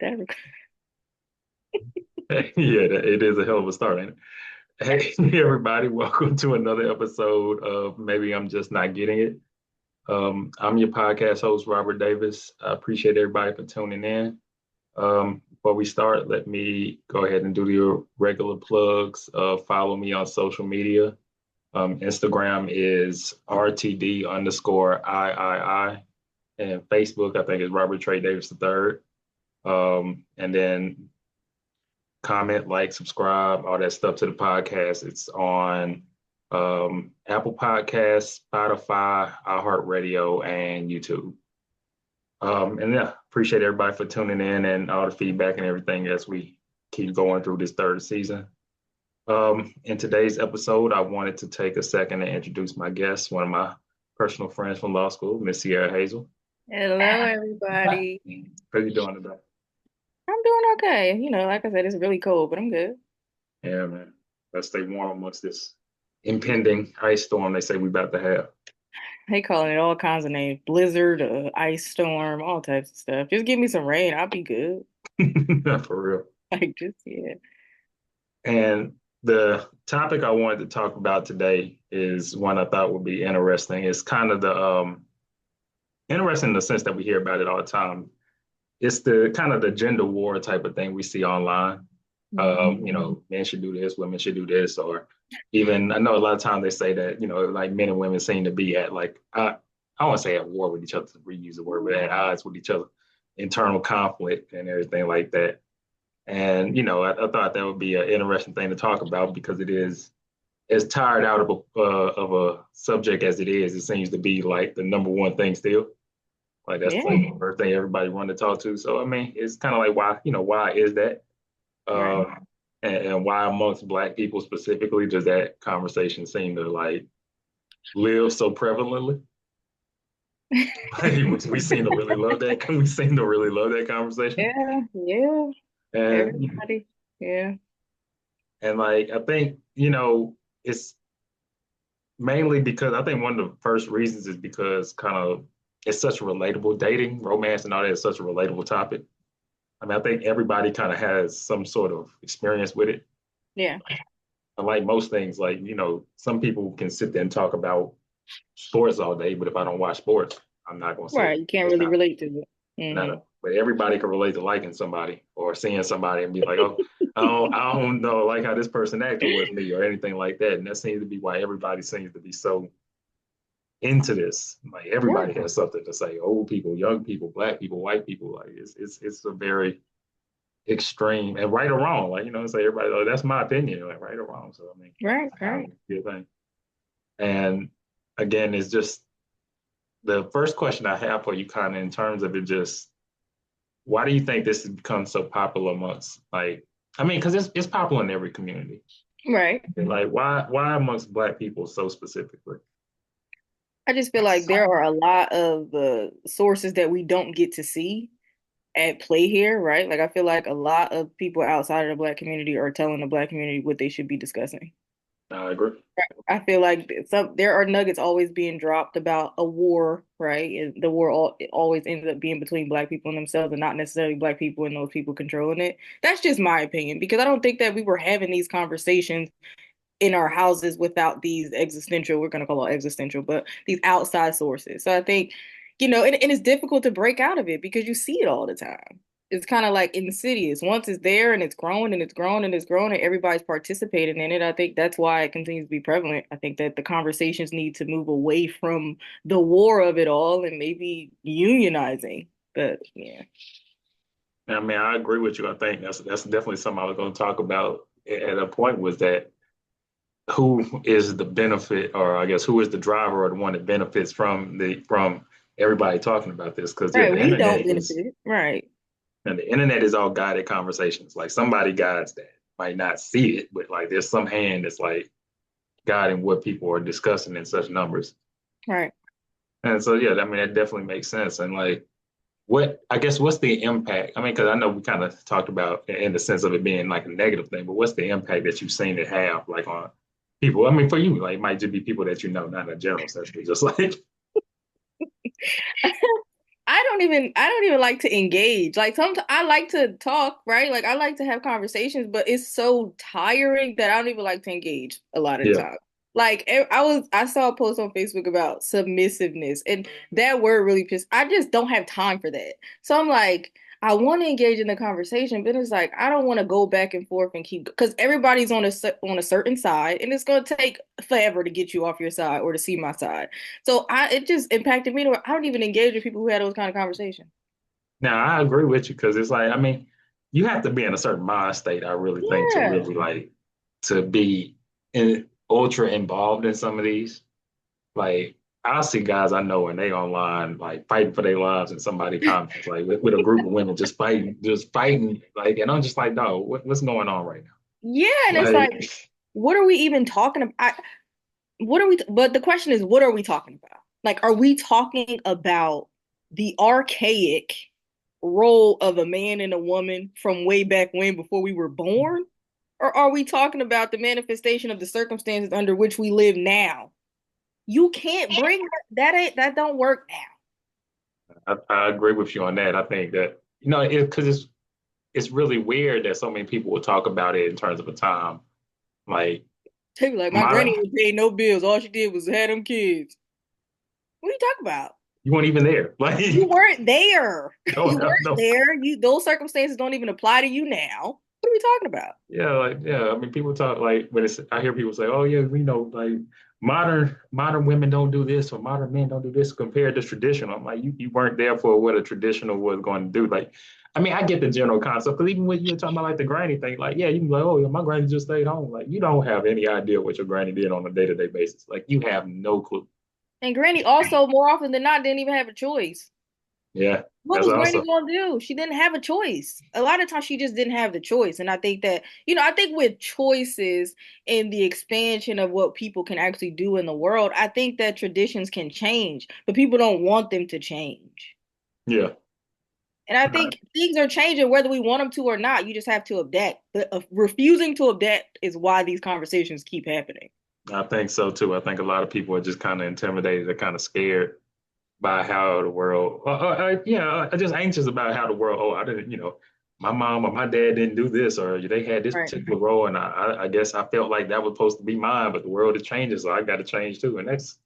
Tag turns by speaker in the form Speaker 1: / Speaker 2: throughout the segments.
Speaker 1: That,
Speaker 2: Yeah, it is a hell of a start, ain't it? Hey, everybody, welcome to another episode of Maybe I'm Just Not Getting It. I'm your podcast host, Robert Davis. I appreciate everybody for tuning in. Before we start, let me go ahead and do your regular plugs. Follow me on social media. Instagram is RTD underscore III. And Facebook, I think, is Robert Trey Davis III. And then comment, like, subscribe, all that stuff to the podcast. It's on Apple Podcasts, Spotify, iHeartRadio, and YouTube. And yeah, appreciate everybody for tuning in and all the feedback and everything as we keep going through this third season. In today's episode, I wanted to take a second to introduce my guest, one of my personal friends from law school, Miss Searra Hazel.
Speaker 1: hello, everybody.
Speaker 2: How you doing today?
Speaker 1: I'm doing okay. Like I said, it's really cold, but I'm good.
Speaker 2: Yeah, man. Let's stay warm amongst this impending ice storm they say we about to have.
Speaker 1: They calling it all kinds of names: blizzard, ice storm, all types of stuff. Just give me some rain, I'll be good.
Speaker 2: For real.
Speaker 1: Like, just yeah.
Speaker 2: And the topic I wanted to talk about today is one I thought would be interesting. It's kind of the interesting in the sense that we hear about it all the time. It's the kind of the gender war type of thing we see online. Men should do this, women should do this, or even I know a lot of times they say that, like men and women seem to be at like I won't say at war with each other to reuse the word, but at odds with each other, internal conflict and everything like that. And I thought that would be an interesting thing to talk about because it is as tired out of a subject as it is. It seems to be like the number one thing still. Like that's
Speaker 1: Yeah,
Speaker 2: like the first thing everybody want to talk to. So I mean, it's kind of like why is that?
Speaker 1: right.
Speaker 2: Uh, and why amongst Black people specifically does that conversation seem to like live so prevalently? We seem to really love that. We seem to really love that conversation.
Speaker 1: Yeah, yeah.
Speaker 2: And
Speaker 1: Everybody. Yeah.
Speaker 2: and like I think it's mainly because I think one of the first reasons is because kind of it's such a relatable dating, romance, and all that is such a relatable topic. I mean, I think everybody kind of has some sort of experience with it.
Speaker 1: Yeah.
Speaker 2: And like most things, like, some people can sit there and talk about sports all day, but if I don't watch sports, I'm not going to say
Speaker 1: Right. You can't
Speaker 2: it's
Speaker 1: really
Speaker 2: not,
Speaker 1: relate to it.
Speaker 2: not but everybody can relate to liking somebody or seeing somebody and be like, oh, I don't know, like how this person acted with me or anything like that. And that seems to be why everybody seems to be so into this. Like
Speaker 1: Yeah.
Speaker 2: everybody has something to say. Old people, young people, Black people, white people. Like it's a very extreme and right or wrong. Like say everybody, oh, that's my opinion, like right or wrong. So I mean,
Speaker 1: Right.
Speaker 2: I
Speaker 1: Right.
Speaker 2: don't see a thing. And again, it's just the first question I have for you, kind of in terms of it, just why do you think this has become so popular amongst like, I mean, because it's popular in every community.
Speaker 1: Right.
Speaker 2: And like, why amongst Black people so specifically?
Speaker 1: I just feel like there are a lot of sources that we don't get to see at play here, right? Like I feel like a lot of people outside of the Black community are telling the Black community what they should be discussing.
Speaker 2: I agree.
Speaker 1: I feel like there are nuggets always being dropped about a war, right? And the war it always ends up being between Black people and themselves, and not necessarily Black people and those people controlling it. That's just my opinion because I don't think that we were having these conversations in our houses without these existential, we're going to call it existential, but these outside sources. So I think, and it's difficult to break out of it because you see it all the time. It's kind of like insidious. Once it's there and it's growing and it's grown and it's grown and everybody's participating in it, I think that's why it continues to be prevalent. I think that the conversations need to move away from the war of it all and maybe unionizing. But yeah.
Speaker 2: I mean, I agree with you. I think that's definitely something I was going to talk about at a point was that who is the benefit, or I guess who is the driver or the one that benefits from everybody talking about this? Because yeah,
Speaker 1: Right.
Speaker 2: the
Speaker 1: We
Speaker 2: internet
Speaker 1: don't
Speaker 2: is
Speaker 1: benefit. Right.
Speaker 2: and the internet is all guided conversations. Like somebody guides that might not see it, but like there's some hand that's like guiding what people are discussing in such numbers.
Speaker 1: Right.
Speaker 2: And so yeah, I mean that definitely makes sense. And like what I guess what's the impact? I mean, because I know we kind of talked about in the sense of it being like a negative thing, but what's the impact that you've seen it have like on people? I mean, for you, like it might just be people that not in a general sense, but just like
Speaker 1: I I don't even like to engage. Like sometimes I like to talk, right? Like I like to have conversations, but it's so tiring that I don't even like to engage a lot of the
Speaker 2: Yeah.
Speaker 1: time. Like I saw a post on Facebook about submissiveness and that word really pissed. I just don't have time for that. So I'm like, I want to engage in the conversation, but it's like I don't want to go back and forth and keep because everybody's on a certain side and it's going to take forever to get you off your side or to see my side. So it just impacted me to where I don't even engage with people who had those kind of conversations.
Speaker 2: Now I agree with you because it's like, I mean, you have to be in a certain mind state, I really think, to
Speaker 1: Yeah.
Speaker 2: really like to be ultra involved in some of these. Like I see guys I know and they online like fighting for their lives and somebody comments like with a group of women just fighting like and I'm just like, no, what's going on right
Speaker 1: Yeah, and
Speaker 2: now?
Speaker 1: it's like,
Speaker 2: Like,
Speaker 1: what are we even talking about? What are we? But the question is, what are we talking about? Like, are we talking about the archaic role of a man and a woman from way back when, before we were born? Or are we talking about the manifestation of the circumstances under which we live now? You can't bring that don't work now.
Speaker 2: I agree with you on that. I think that because it's really weird that so many people will talk about it in terms of a time like
Speaker 1: They be like, my
Speaker 2: modern.
Speaker 1: granny didn't pay no bills. All she did was have them kids. What are you talking about?
Speaker 2: You weren't even there. Like,
Speaker 1: You weren't there.
Speaker 2: no,
Speaker 1: You
Speaker 2: no,
Speaker 1: weren't
Speaker 2: no.
Speaker 1: there. Those circumstances don't even apply to you now. What are we talking about?
Speaker 2: Yeah, like yeah. I mean, people talk like when it's. I hear people say, "Oh yeah, like modern women don't do this or modern men don't do this compared to traditional." I'm like, you weren't there for what a traditional was going to do. Like, I mean, I get the general concept because even when you were talking about like the granny thing, like yeah, you can be like, "Oh yeah, my granny just stayed home." Like, you don't have any idea what your granny did on a day to day basis. Like, you have no clue.
Speaker 1: And Granny also, more often than not, didn't even have a choice.
Speaker 2: Yeah,
Speaker 1: What
Speaker 2: that's
Speaker 1: was Granny
Speaker 2: also
Speaker 1: gonna do? She didn't have a choice. A lot of times she just didn't have the choice. And I think that, I think with choices and the expansion of what people can actually do in the world, I think that traditions can change, but people don't want them to change.
Speaker 2: yeah.
Speaker 1: And I think things are changing whether we want them to or not. You just have to adapt. But refusing to adapt is why these conversations keep happening.
Speaker 2: I think so too. I think a lot of people are just kind of intimidated, they're kind of scared by how the world, just anxious about how the world. Oh, I didn't, my mom or my dad didn't do this, or they had this
Speaker 1: Right.
Speaker 2: particular role, and I guess I felt like that was supposed to be mine, but the world is changing, so I got to change too, and that's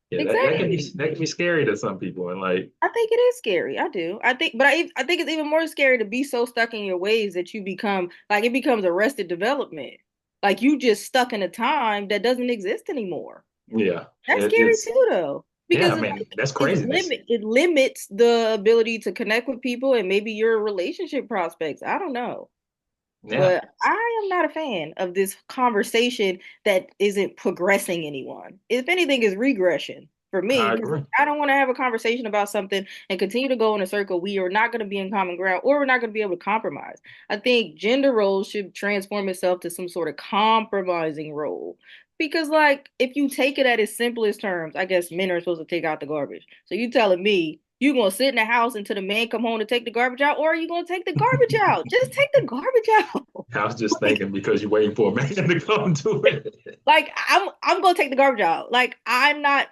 Speaker 2: yeah,
Speaker 1: Exactly.
Speaker 2: that can be scary to some people, and like
Speaker 1: I think it is scary. I do. I think it's even more scary to be so stuck in your ways that you become like it becomes arrested development. Like you just stuck in a time that doesn't exist anymore.
Speaker 2: yeah,
Speaker 1: That's scary
Speaker 2: it's
Speaker 1: too, though,
Speaker 2: yeah,
Speaker 1: because
Speaker 2: I
Speaker 1: it's
Speaker 2: mean
Speaker 1: like
Speaker 2: that's craziness.
Speaker 1: it limits the ability to connect with people and maybe your relationship prospects. I don't know.
Speaker 2: Yeah,
Speaker 1: But I am not a fan of this conversation that isn't progressing anyone. If anything, is regression for me
Speaker 2: I
Speaker 1: because
Speaker 2: agree.
Speaker 1: I don't want to have a conversation about something and continue to go in a circle. We are not going to be in common ground or we're not going to be able to compromise. I think gender roles should transform itself to some sort of compromising role. Because, like, if you take it at its simplest terms, I guess men are supposed to take out the garbage. So you telling me you gonna sit in the house until the man come home to take the garbage out, or are you gonna take the garbage out? Just take the garbage out.
Speaker 2: I was just
Speaker 1: like,
Speaker 2: thinking because you're waiting for a man to come to it.
Speaker 1: I'm gonna take the garbage out. Like I'm not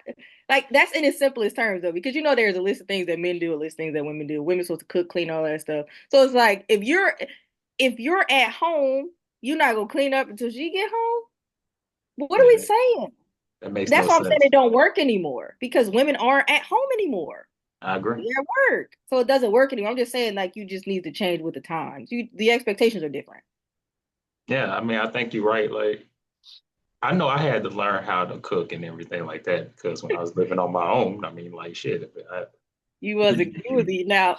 Speaker 1: like that's in its simplest terms though, because there's a list of things that men do, a list of things that women do. Women's supposed to cook, clean, all that stuff. So it's like if you're at home, you're not gonna clean up until she get home. What are we
Speaker 2: Yeah,
Speaker 1: saying?
Speaker 2: that makes no
Speaker 1: That's why I'm saying
Speaker 2: sense.
Speaker 1: it don't work anymore because women aren't at home anymore.
Speaker 2: I agree.
Speaker 1: They're at work. So it doesn't work anymore. I'm just saying like you just need to change with the times. The expectations are different.
Speaker 2: Yeah, I mean, I think you're right. Like, I know I had to learn how to cook and everything like that because when I was living on my own, I mean, like, shit,
Speaker 1: You was eating out.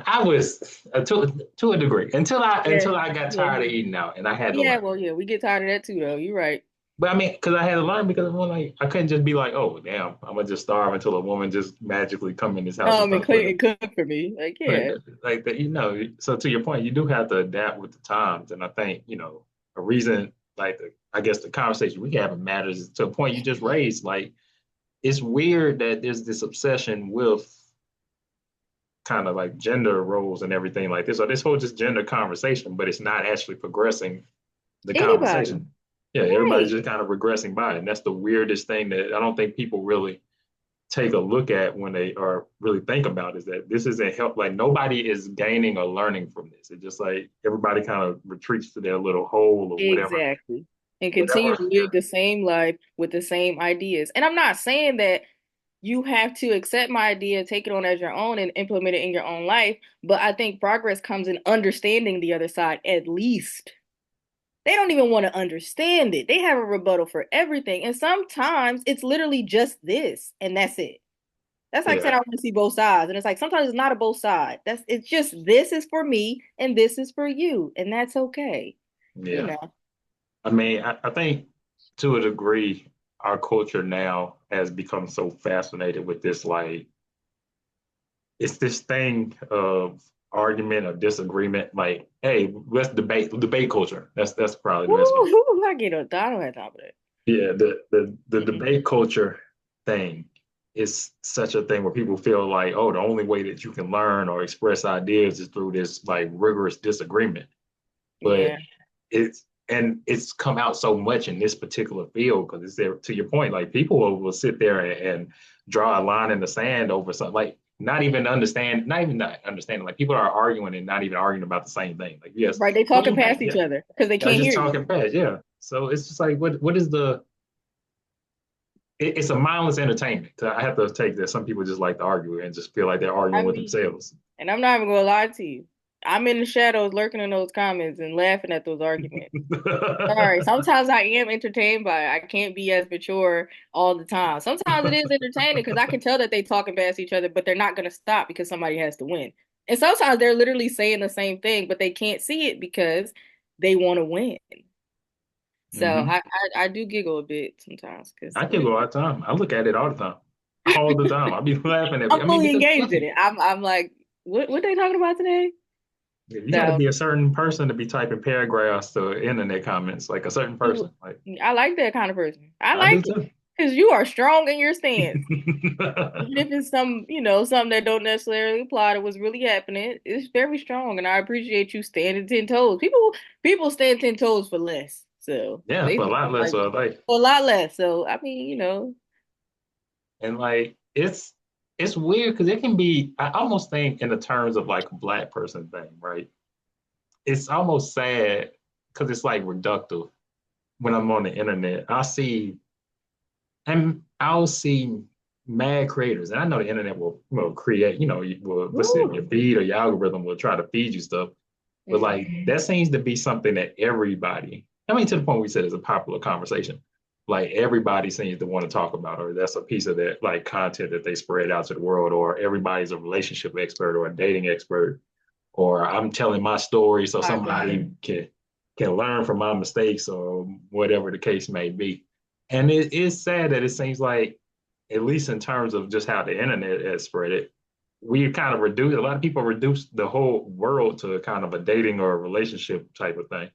Speaker 2: I was to a degree
Speaker 1: Yeah.
Speaker 2: until I got
Speaker 1: Yeah.
Speaker 2: tired of eating out and I had to
Speaker 1: Yeah,
Speaker 2: learn.
Speaker 1: well, yeah, we get tired of that too though. You're right.
Speaker 2: But I mean, because I had to learn because I'm like, I couldn't just be like, oh, damn, I'm gonna just starve until a woman just magically come in this house and
Speaker 1: And
Speaker 2: start
Speaker 1: clean
Speaker 2: cooking.
Speaker 1: and cook for me. Like,
Speaker 2: Like,
Speaker 1: yeah.
Speaker 2: like that, So to your point, you do have to adapt with the times, and I think a reason, like I guess the conversation we having matters to a point you just raised. Like, it's weird that there's this obsession with kind of like gender roles and everything like this, or this whole just gender conversation, but it's not actually progressing the
Speaker 1: Anybody.
Speaker 2: conversation. Yeah, everybody's
Speaker 1: Right.
Speaker 2: just kind of regressing by it, and that's the weirdest thing that I don't think people really take a look at when they are really think about is that this isn't help. Like nobody is gaining or learning from this. It's just like everybody kind of retreats to their little hole or whatever,
Speaker 1: Exactly. And continue
Speaker 2: whatever.
Speaker 1: to live the same life with the same ideas. And I'm not saying that you have to accept my idea, take it on as your own, and implement it in your own life. But I think progress comes in understanding the other side at least. They don't even want to understand it. They have a rebuttal for everything. And sometimes it's literally just this, and that's it. That's like saying
Speaker 2: Yeah,
Speaker 1: I want to see both sides. And it's like sometimes it's not a both side. That's it's just this is for me and this is for you. And that's okay. You
Speaker 2: yeah.
Speaker 1: know.
Speaker 2: I mean, I think to a degree, our culture now has become so fascinated with this, like, it's this thing of argument or disagreement. Like, hey, let's debate culture. That's probably the best way.
Speaker 1: Woo, I get a I don't have time for that.
Speaker 2: Yeah, the
Speaker 1: Mm-mm.
Speaker 2: debate culture thing is such a thing where people feel like, oh, the only way that you can learn or express ideas is through this like rigorous disagreement. But
Speaker 1: Yeah.
Speaker 2: it's come out so much in this particular field because it's there to your point, like people will sit there and draw a line in the sand over something like not even not understanding. Like people are arguing and not even arguing about the same thing. Like, yes,
Speaker 1: Right. They talking
Speaker 2: pushback,
Speaker 1: past each
Speaker 2: yeah.
Speaker 1: other because they
Speaker 2: Yeah,
Speaker 1: can't
Speaker 2: just
Speaker 1: hear you.
Speaker 2: talking fast, yeah. So it's just like what is the it's a mindless entertainment. I have to take that some people just like to argue and just feel like they're
Speaker 1: I
Speaker 2: arguing with
Speaker 1: mean,
Speaker 2: themselves.
Speaker 1: and I'm not even gonna lie to you. I'm in the shadows lurking in those comments and laughing at those arguments. Sorry, sometimes I am entertained by it. I can't be as mature all the time. Sometimes it is entertaining because I can tell that they talking past each other, but they're not gonna stop because somebody has to win. And sometimes they're literally saying the same thing, but they can't see it because they want to win. So
Speaker 2: Hmm.
Speaker 1: I do giggle a bit sometimes because
Speaker 2: I can go all the time. I look at it all the time. All the time. I be laughing at it.
Speaker 1: I'm
Speaker 2: I mean,
Speaker 1: fully
Speaker 2: because
Speaker 1: engaged in
Speaker 2: listen,
Speaker 1: it. I'm like, what they talking about today?
Speaker 2: you got to
Speaker 1: So
Speaker 2: be a certain person to be typing paragraphs to internet comments, like a certain
Speaker 1: ooh,
Speaker 2: person. Like
Speaker 1: I like that kind of person. I
Speaker 2: I do
Speaker 1: like it
Speaker 2: too.
Speaker 1: because you are strong in your stance. Even if it's some, something that don't necessarily apply to what's really happening, it's very strong, and I appreciate you standing 10 toes. People stand 10 toes for less, so
Speaker 2: Yeah,
Speaker 1: they
Speaker 2: for a
Speaker 1: stand
Speaker 2: lot less
Speaker 1: like
Speaker 2: like
Speaker 1: for a lot less. So I mean,
Speaker 2: and like it's weird because it can be I almost think in the terms of like a black person thing, right? It's almost sad because it's like reductive when I'm on the internet. I'll see mad creators, and I know the internet will create, what's it, your
Speaker 1: woo.
Speaker 2: feed or your algorithm will try to feed you stuff. But like
Speaker 1: Mhm.
Speaker 2: that seems to be something that everybody, I mean, to the point we said it's a popular conversation. Like everybody seems to want to talk about, or that's a piece of that like content that they spread out to the world, or everybody's a relationship expert or a dating expert, or I'm telling my story so
Speaker 1: I agree.
Speaker 2: somebody can learn from my mistakes or whatever the case may be. And it is sad that it seems like, at least in terms of just how the internet has spread it, we kind of reduce a lot of people reduce the whole world to kind of a dating or a relationship type of thing.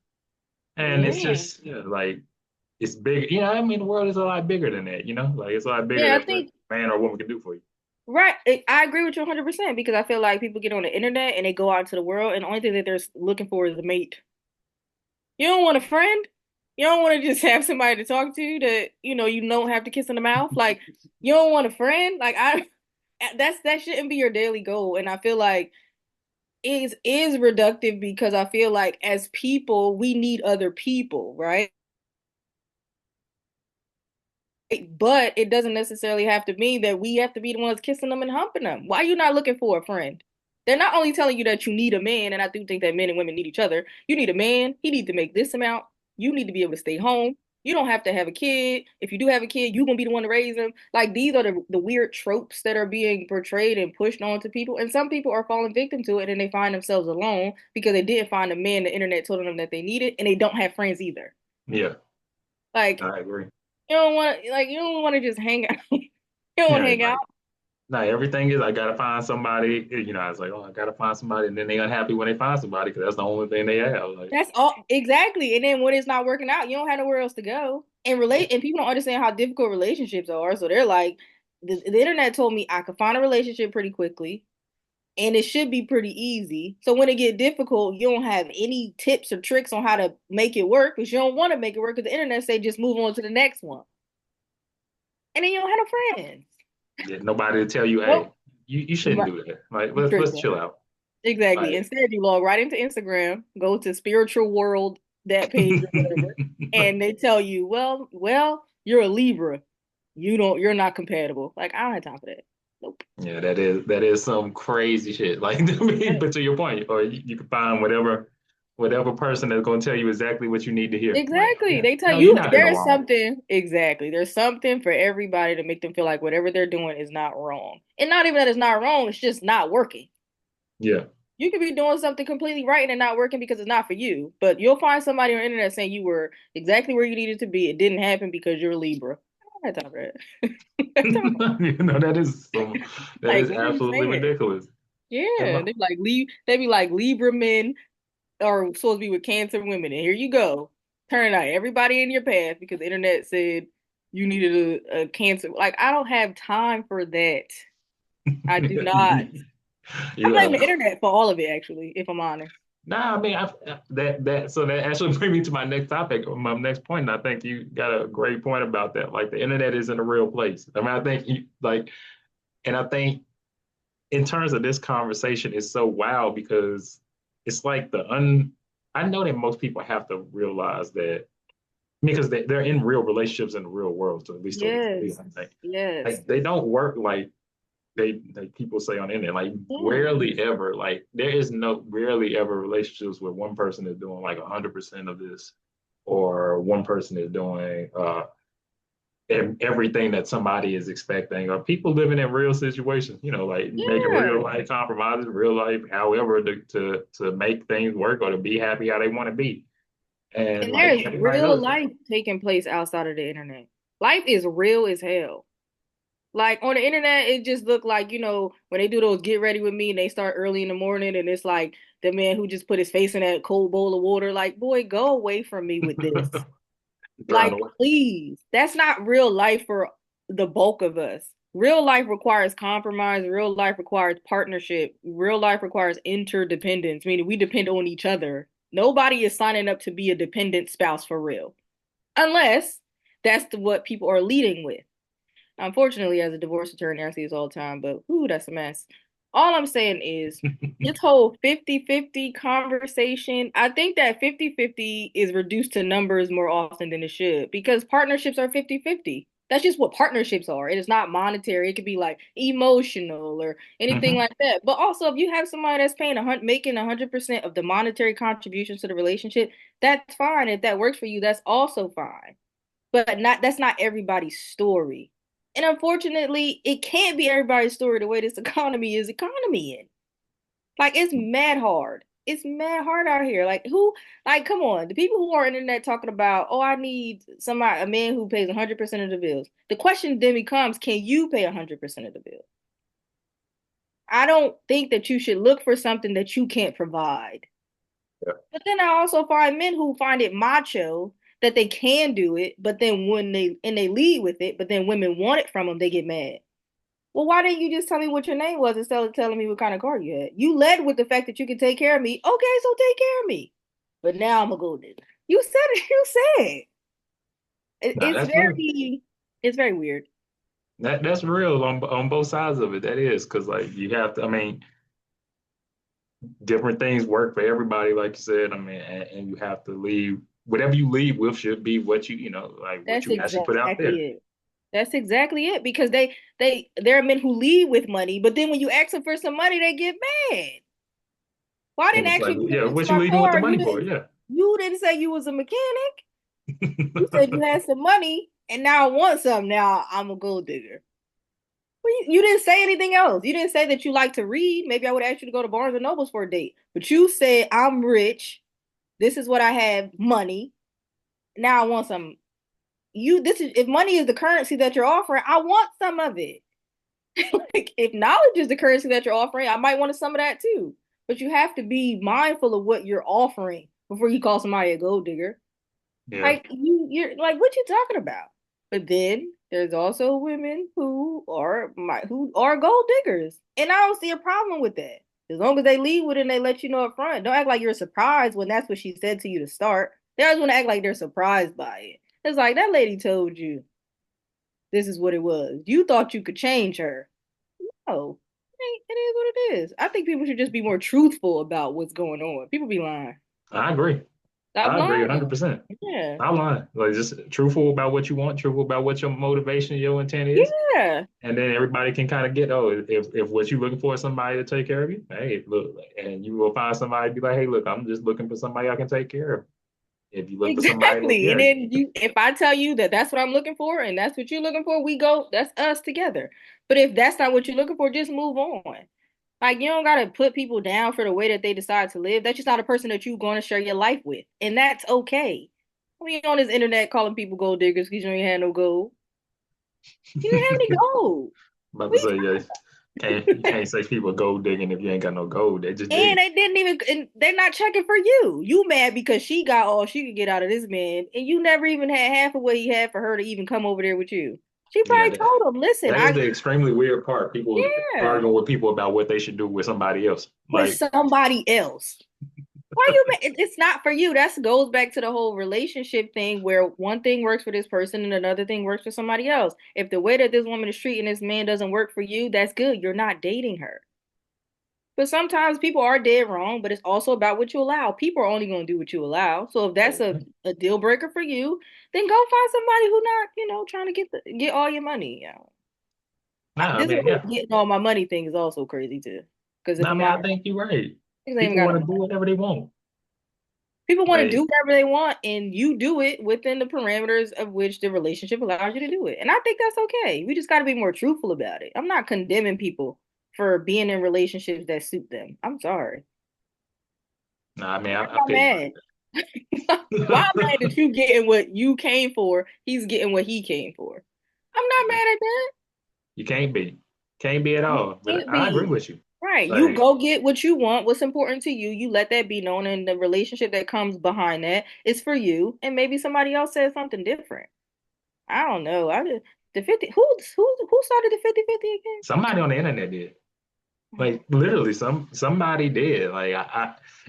Speaker 2: And it's
Speaker 1: Yeah,
Speaker 2: just like it's big. I mean, the world is a lot bigger than that. Like it's a lot bigger
Speaker 1: yeah.
Speaker 2: than
Speaker 1: I
Speaker 2: what
Speaker 1: think
Speaker 2: a man or woman can do for you.
Speaker 1: right. I agree with you 100% because I feel like people get on the internet and they go out into the world, and the only thing that they're looking for is a mate. You don't want a friend. You don't want to just have somebody to talk to that you don't have to kiss in the mouth. Like you don't want a friend. Like that shouldn't be your daily goal. And I feel like is reductive because I feel like as people we need other people, right? But it doesn't necessarily have to mean that we have to be the ones kissing them and humping them. Why are you not looking for a friend? They're not only telling you that you need a man, and I do think that men and women need each other. You need a man. He needs to make this amount. You need to be able to stay home. You don't have to have a kid. If you do have a kid, you're gonna be the one to raise him. Like these are the weird tropes that are being portrayed and pushed onto people. And some people are falling victim to it and they find themselves alone because they didn't find a man the internet told them that they needed, and they don't have friends either.
Speaker 2: Yeah,
Speaker 1: Like
Speaker 2: I agree.
Speaker 1: you don't want to just hang out. You don't want to
Speaker 2: Yeah,
Speaker 1: hang out.
Speaker 2: like now everything is I gotta find somebody. I was like, oh, I gotta find somebody, and then they unhappy when they find somebody because that's the only thing they have. Like,
Speaker 1: That's all exactly. And then when it's not working out, you don't have nowhere else to go. And people don't understand how difficult relationships are. So they're like, the internet told me I could find a relationship pretty quickly and it should be pretty easy. So when it get difficult, you don't have any tips or tricks on how to make it work because you don't want to make it work because the internet say just move on to the next one. And then you don't have no friends.
Speaker 2: Yeah, nobody to tell you, hey,
Speaker 1: Well,
Speaker 2: you shouldn't
Speaker 1: right,
Speaker 2: do that. Like
Speaker 1: you
Speaker 2: let's
Speaker 1: tripping.
Speaker 2: chill out.
Speaker 1: Exactly.
Speaker 2: Like
Speaker 1: Instead, you log right into Instagram, go to spiritual world, that page or whatever, and they tell you, you're a Libra. You're not compatible. Like, I don't have time for that. Nope.
Speaker 2: yeah, that is some crazy shit. Like I mean, but to your point, or you can find whatever person that's gonna tell you exactly what you need to hear. Like, oh
Speaker 1: Exactly.
Speaker 2: yeah,
Speaker 1: They tell
Speaker 2: no, you're
Speaker 1: you
Speaker 2: not in the
Speaker 1: there's
Speaker 2: wrong.
Speaker 1: something, exactly. There's something for everybody to make them feel like whatever they're doing is not wrong. And not even that it's not wrong, it's just not working.
Speaker 2: Yeah.
Speaker 1: You could be doing something completely right and it not working because it's not for you. But you'll find somebody on the internet saying you were exactly where you needed to be. It didn't happen because you're a Libra. I don't have time for that.
Speaker 2: That
Speaker 1: Like,
Speaker 2: is
Speaker 1: what are you
Speaker 2: absolutely
Speaker 1: saying?
Speaker 2: ridiculous. And
Speaker 1: Yeah,
Speaker 2: my,
Speaker 1: they be like Libra men are supposed to be with Cancer women, and here you go. Turn out everybody in your path because the internet said you needed a Cancer. Like, I don't have time for that. I do not. I
Speaker 2: you
Speaker 1: blame the internet for all of it, actually, if I'm honest.
Speaker 2: Nah, I mean that actually brings me to my next topic, or my next point. And I think you got a great point about that. Like the internet isn't a real place. I mean, I think and I think in terms of this conversation, it's so wild because it's like I know that most people have to realize that because they're in real relationships in the real world, to at least to a degree.
Speaker 1: Yes,
Speaker 2: I think
Speaker 1: yes,
Speaker 2: like they don't work like they people say on the internet, like
Speaker 1: yeah.
Speaker 2: rarely ever, like there is no rarely ever relationships where one person is doing like 100% of this, or one person is doing everything that somebody is expecting, or people living in real situations, like making real
Speaker 1: Yeah.
Speaker 2: life compromises, real life, however, to make things work or to be happy how they want to be, and
Speaker 1: And there
Speaker 2: like
Speaker 1: is
Speaker 2: everybody
Speaker 1: real
Speaker 2: knows that.
Speaker 1: life taking place outside of the internet. Life is real as hell. Like on the internet, it just looked like, when they do those get ready with me and they start early in the morning and it's like the man who just put his face in that cold bowl of water, like, boy, go away from me with this.
Speaker 2: Throwing
Speaker 1: Like,
Speaker 2: away.
Speaker 1: please. That's not real life for the bulk of us. Real life requires compromise. Real life requires partnership. Real life requires interdependence, meaning we depend on each other. Nobody is signing up to be a dependent spouse for real, unless that's what people are leading with. Unfortunately, as a divorce attorney, I see this all the time, but whoo, that's a mess. All I'm saying is this whole 50-50 conversation, I think that 50-50 is reduced to numbers more often than it should because partnerships are 50-50. That's just what partnerships are. It is not monetary. It could be like emotional or anything
Speaker 2: Mhm.
Speaker 1: like that. But also, if you have somebody that's paying making 100% of the monetary contributions to the relationship, that's fine. If that works for you, that's also fine, but not that's not everybody's story. And unfortunately, it can't be everybody's story the way this economy in. Like it's mad hard. It's mad hard out here. Come on, the people who are on the internet talking about, oh, I need a man who pays 100% of the bills. The question then becomes, can you pay 100% of the bill? I don't think that you should look for something that you can't provide.
Speaker 2: Yeah.
Speaker 1: But then I also find men who find it macho that they can do it, but then when they lead with it, but then women want it from them, they get mad. Well, why didn't you just tell me what your name was instead of telling me what kind of car you had? You led with the fact that you could take care of me. Okay, so take care of me. But now I'm a go digger. You said it. You said it.
Speaker 2: Nah, that's real.
Speaker 1: It's very weird.
Speaker 2: That's real on both sides of it. That is because like you have to. I mean, different things work for everybody, like you said. I mean, and you have to leave whatever you leave with should be what like what
Speaker 1: That's
Speaker 2: you actually put out
Speaker 1: exactly
Speaker 2: there.
Speaker 1: it. That's exactly it. Because there are men who lead with money, but then when you ask them for some money, they get mad. Well, I
Speaker 2: And
Speaker 1: didn't
Speaker 2: it's
Speaker 1: ask
Speaker 2: like,
Speaker 1: you to
Speaker 2: yeah,
Speaker 1: fix
Speaker 2: what you
Speaker 1: my
Speaker 2: leaving with the
Speaker 1: car.
Speaker 2: money for? Yeah.
Speaker 1: You didn't say you was a mechanic. You said you had some money, and now I want some. Now I'm a gold digger. Well, you didn't say anything else. You didn't say that you like to read. Maybe I would ask you to go to Barnes and Nobles for a date. But you said I'm rich. This is what I have. Money. Now I want some. This is if money is the currency that you're offering. I want some of it. Like if knowledge is the currency that you're offering, I might want some of that too. But you have to be mindful of what you're offering before you call somebody a gold digger.
Speaker 2: Yeah.
Speaker 1: Like you're like, what you talking about? But then there's also women who are gold diggers, and I don't see a problem with that. As long as they lead with it and they let you know up front. Don't act like you're surprised when that's what she said to you to start. They always want to act like they're surprised by it. It's like that lady told you this is what it was. You thought you could change her. Oh, it is what it is. I think people should just be more truthful about what's going on. People be lying.
Speaker 2: I agree.
Speaker 1: Stop
Speaker 2: I agree
Speaker 1: lying.
Speaker 2: 100%.
Speaker 1: Yeah.
Speaker 2: Not lying. Like just truthful about what you want, truthful about what your motivation, your intent is.
Speaker 1: Yeah.
Speaker 2: And then everybody can kind of get, oh, if what you're looking for is somebody to take care of you, hey, look, and you will find somebody be like, hey, look, I'm just looking for somebody I can take care of. If you look for somebody that,
Speaker 1: Exactly. And
Speaker 2: yeah,
Speaker 1: then if I tell you that that's what I'm looking for and that's what you're looking for, we go, that's us together. But if that's not what you're looking for, just move on. Like you don't gotta put people down for the way that they decide to live. That's just not a person that you're going to share your life with, and that's okay. We on this internet calling people gold diggers because you ain't had no gold. You didn't have any gold.
Speaker 2: about to
Speaker 1: We
Speaker 2: say, yeah, you can't say people gold digging if you ain't got no gold. They just
Speaker 1: and
Speaker 2: dig.
Speaker 1: they didn't even, and they're not checking for you. You mad because she got all she could get out of this man, and you never even had half of what he had for her to even come over there with you. She
Speaker 2: Yeah,
Speaker 1: probably told him, "Listen,
Speaker 2: that is the extremely weird part. People
Speaker 1: yeah,
Speaker 2: arguing with people about what they should do with somebody else.
Speaker 1: with
Speaker 2: Like,
Speaker 1: somebody else." Why you? It's not for you. That goes back to the whole relationship thing, where one thing works for this person and another thing works for somebody else. If the way that this woman is treating this man doesn't work for you, that's good. You're not dating her. But sometimes people are dead wrong, but it's also about what you allow. People are only going to do what you allow. So if that's a deal breaker for you, then go find somebody who not, trying to get all your money.
Speaker 2: nah, I
Speaker 1: This
Speaker 2: mean,
Speaker 1: whole
Speaker 2: yeah.
Speaker 1: getting all my money thing is also crazy too. Because if
Speaker 2: Nah, I
Speaker 1: I'm
Speaker 2: mean,
Speaker 1: out,
Speaker 2: I think you're right.
Speaker 1: niggas ain't even
Speaker 2: People
Speaker 1: got
Speaker 2: want
Speaker 1: no
Speaker 2: to do
Speaker 1: money.
Speaker 2: whatever they want.
Speaker 1: People want to do
Speaker 2: Like,
Speaker 1: whatever they want, and you do it within the parameters of which the relationship allows you to do it. And I think that's okay. We just got to be more truthful about it. I'm not condemning people for being in relationships that suit them. I'm sorry.
Speaker 2: nah, I mean,
Speaker 1: I'm
Speaker 2: I
Speaker 1: not
Speaker 2: feel you
Speaker 1: mad. Why I'm mad that you getting what you came for, he's getting what he came for. I'm not
Speaker 2: on.
Speaker 1: mad at that.
Speaker 2: You can't be. Can't be at
Speaker 1: You
Speaker 2: all. But
Speaker 1: can't
Speaker 2: I agree
Speaker 1: be.
Speaker 2: with you.
Speaker 1: Right. You
Speaker 2: Like,
Speaker 1: go get what you want, what's important to you. You let that be known, and the relationship that comes behind that is for you. And maybe somebody else says something different. I don't know. I just the 50 who started the 50-50 again?
Speaker 2: somebody on the internet did. Like literally, somebody did. Like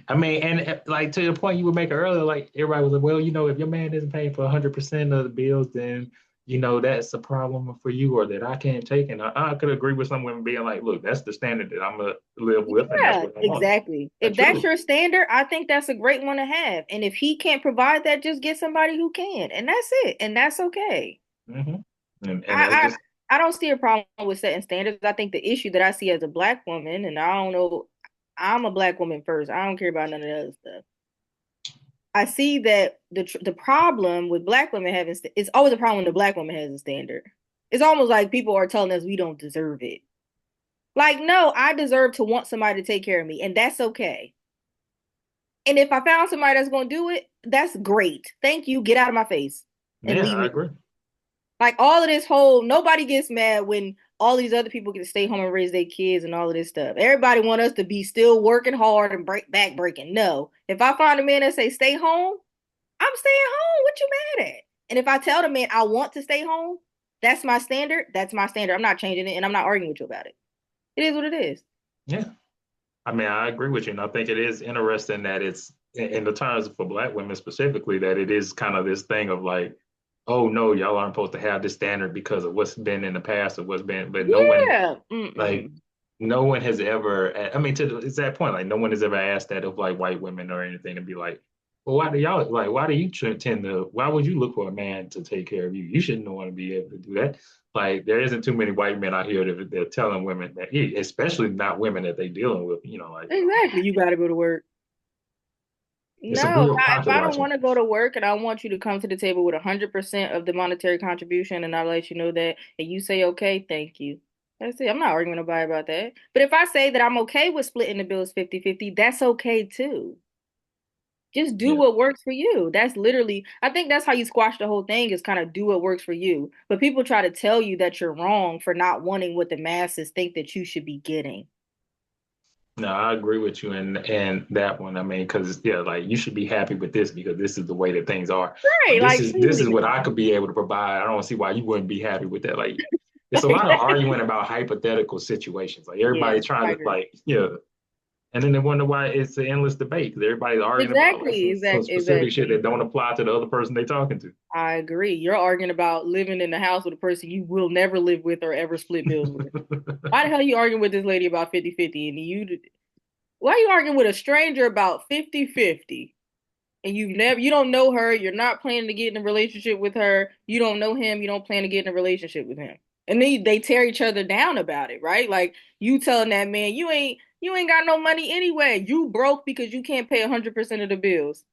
Speaker 2: I mean, and like to the point you were making earlier, like everybody was like, well, if your man isn't paying for 100% of the bills, then that's a problem for you, or that I can't take. And I could agree with some women being like, look, that's the standard that I'm gonna live with, and that's
Speaker 1: Yeah,
Speaker 2: what I want.
Speaker 1: exactly. If
Speaker 2: That's
Speaker 1: that's
Speaker 2: true.
Speaker 1: your standard, I think that's a great one to have. And if he can't provide that, just get somebody who can. And that's it. And that's okay.
Speaker 2: hmm and that's
Speaker 1: I
Speaker 2: just
Speaker 1: I don't see a problem with setting standards. I think the issue that I see as a black woman, and I don't know, I'm a black woman first. I don't care about none of the other stuff. I see that the problem with black women having it's always a problem when the black woman has a standard. It's almost like people are telling us we don't deserve it. Like, no, I deserve to want somebody to take care of me, and that's okay. And if I found somebody that's going to do it, that's great. Thank you. Get out of my face and
Speaker 2: yeah,
Speaker 1: leave
Speaker 2: I
Speaker 1: me.
Speaker 2: agree.
Speaker 1: Like all of this whole nobody gets mad when all these other people get to stay home and raise their kids and all of this stuff. Everybody want us to be still working hard and back breaking. No. If I find a man that say stay home, I'm staying home. What you mad at? And if I tell the man I want to stay home, that's my standard. That's my standard. I'm not changing it and I'm not arguing with you about it. It is what it is.
Speaker 2: Yeah. I mean, I agree with you, and I think it is interesting that it's in the terms for Black women specifically that it is kind of this thing of like, oh no, y'all aren't supposed to have this standard because of what's been in the past or what's been, but
Speaker 1: Yeah.
Speaker 2: like,
Speaker 1: Mm-mm.
Speaker 2: no one has ever. I mean, it's that point, like, no one has ever asked that of like white women or anything to be like, well, why do y'all like? Why do you tend to? Why would you look for a man to take care of you? You shouldn't want to be able to do that. Like, there isn't too many white men out here that they're telling women that, especially not women that they dealing with, like.
Speaker 1: Exactly. You got to go to work.
Speaker 2: It's a
Speaker 1: No,
Speaker 2: real
Speaker 1: if
Speaker 2: pocket
Speaker 1: I don't
Speaker 2: watching.
Speaker 1: want to go to work and I want you to come to the table with 100% of the monetary contribution and I let you know that and you say, okay, thank you. That's it. I'm not arguing with nobody about that. But if I say that I'm okay with splitting the bills 50-50, that's okay too. Just do
Speaker 2: Yeah.
Speaker 1: what works for you. That's literally, I think that's how you squash the whole thing is kind of do what works for you. But people try to tell you that you're wrong for not wanting what the masses think that you should be getting.
Speaker 2: No, I agree with you in that one. I mean, because yeah, like you should be happy with this because this is the way that things are. But
Speaker 1: Right.
Speaker 2: this
Speaker 1: Like,
Speaker 2: is
Speaker 1: please
Speaker 2: this is
Speaker 1: leave it
Speaker 2: what I
Speaker 1: alone.
Speaker 2: could be able to provide. I don't see why you wouldn't be happy with that. Like, it's a lot of arguing about hypothetical situations. Like
Speaker 1: Yeah,
Speaker 2: everybody trying
Speaker 1: I
Speaker 2: to
Speaker 1: agree.
Speaker 2: like, yeah. And then they wonder why it's an endless debate because everybody's arguing about like
Speaker 1: Exactly,
Speaker 2: some specific shit
Speaker 1: exactly.
Speaker 2: that don't apply to the other person they're talking
Speaker 1: I agree. You're arguing about living in the house with a person you will never live with or ever split bills with.
Speaker 2: to.
Speaker 1: Why the hell are you arguing with this lady about 50-50? And why are you arguing with a stranger about 50-50? And you don't know her, you're not planning to get in a relationship with her, you don't know him, you don't plan to get in a relationship with him. And they tear each other down about it, right? Like you telling that man, you ain't got no money anyway. You broke because you can't pay 100% of the bills.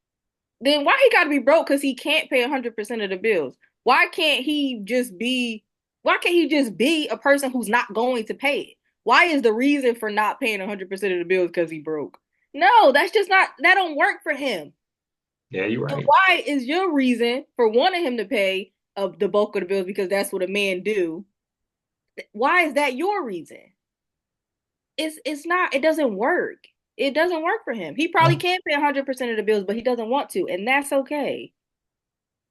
Speaker 1: Then why he got to be broke because he can't pay 100% of the bills? Why can't he just be why can't he just be a person who's not going to pay it? Why is the reason for not paying 100% of the bills because he broke? No, that's just not that don't work for him.
Speaker 2: Yeah, you're
Speaker 1: And
Speaker 2: right.
Speaker 1: why is your reason for wanting him to pay the bulk of the bills because that's what a man do? Why is that your reason? It's not. It doesn't work. It doesn't work for him. He probably
Speaker 2: Yeah,
Speaker 1: can pay 100% of the bills, but he doesn't want to, and that's okay.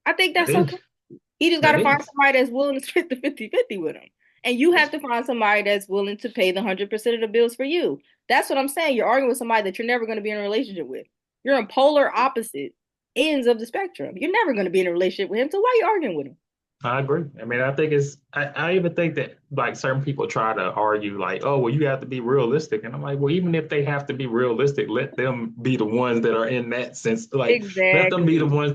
Speaker 1: I think
Speaker 2: that
Speaker 1: that's okay.
Speaker 2: is.
Speaker 1: He just got
Speaker 2: That
Speaker 1: to find
Speaker 2: is.
Speaker 1: somebody that's willing to split the 50-50 with him. And you have
Speaker 2: That's,
Speaker 1: to find somebody that's willing to pay the 100% of the bills for you. That's what I'm saying. You're arguing with somebody that you're never going to be in a relationship with. You're on polar opposite ends of the spectrum. You're never going to be in a relationship with him. So why are you arguing with him?
Speaker 2: I agree. I mean, I think it's. I even think that like certain people try to argue like, oh, well, you have to be realistic, and I'm like, well, even if they have to be realistic, let them be the ones that are in that sense. Like, let them be the
Speaker 1: Exactly.
Speaker 2: ones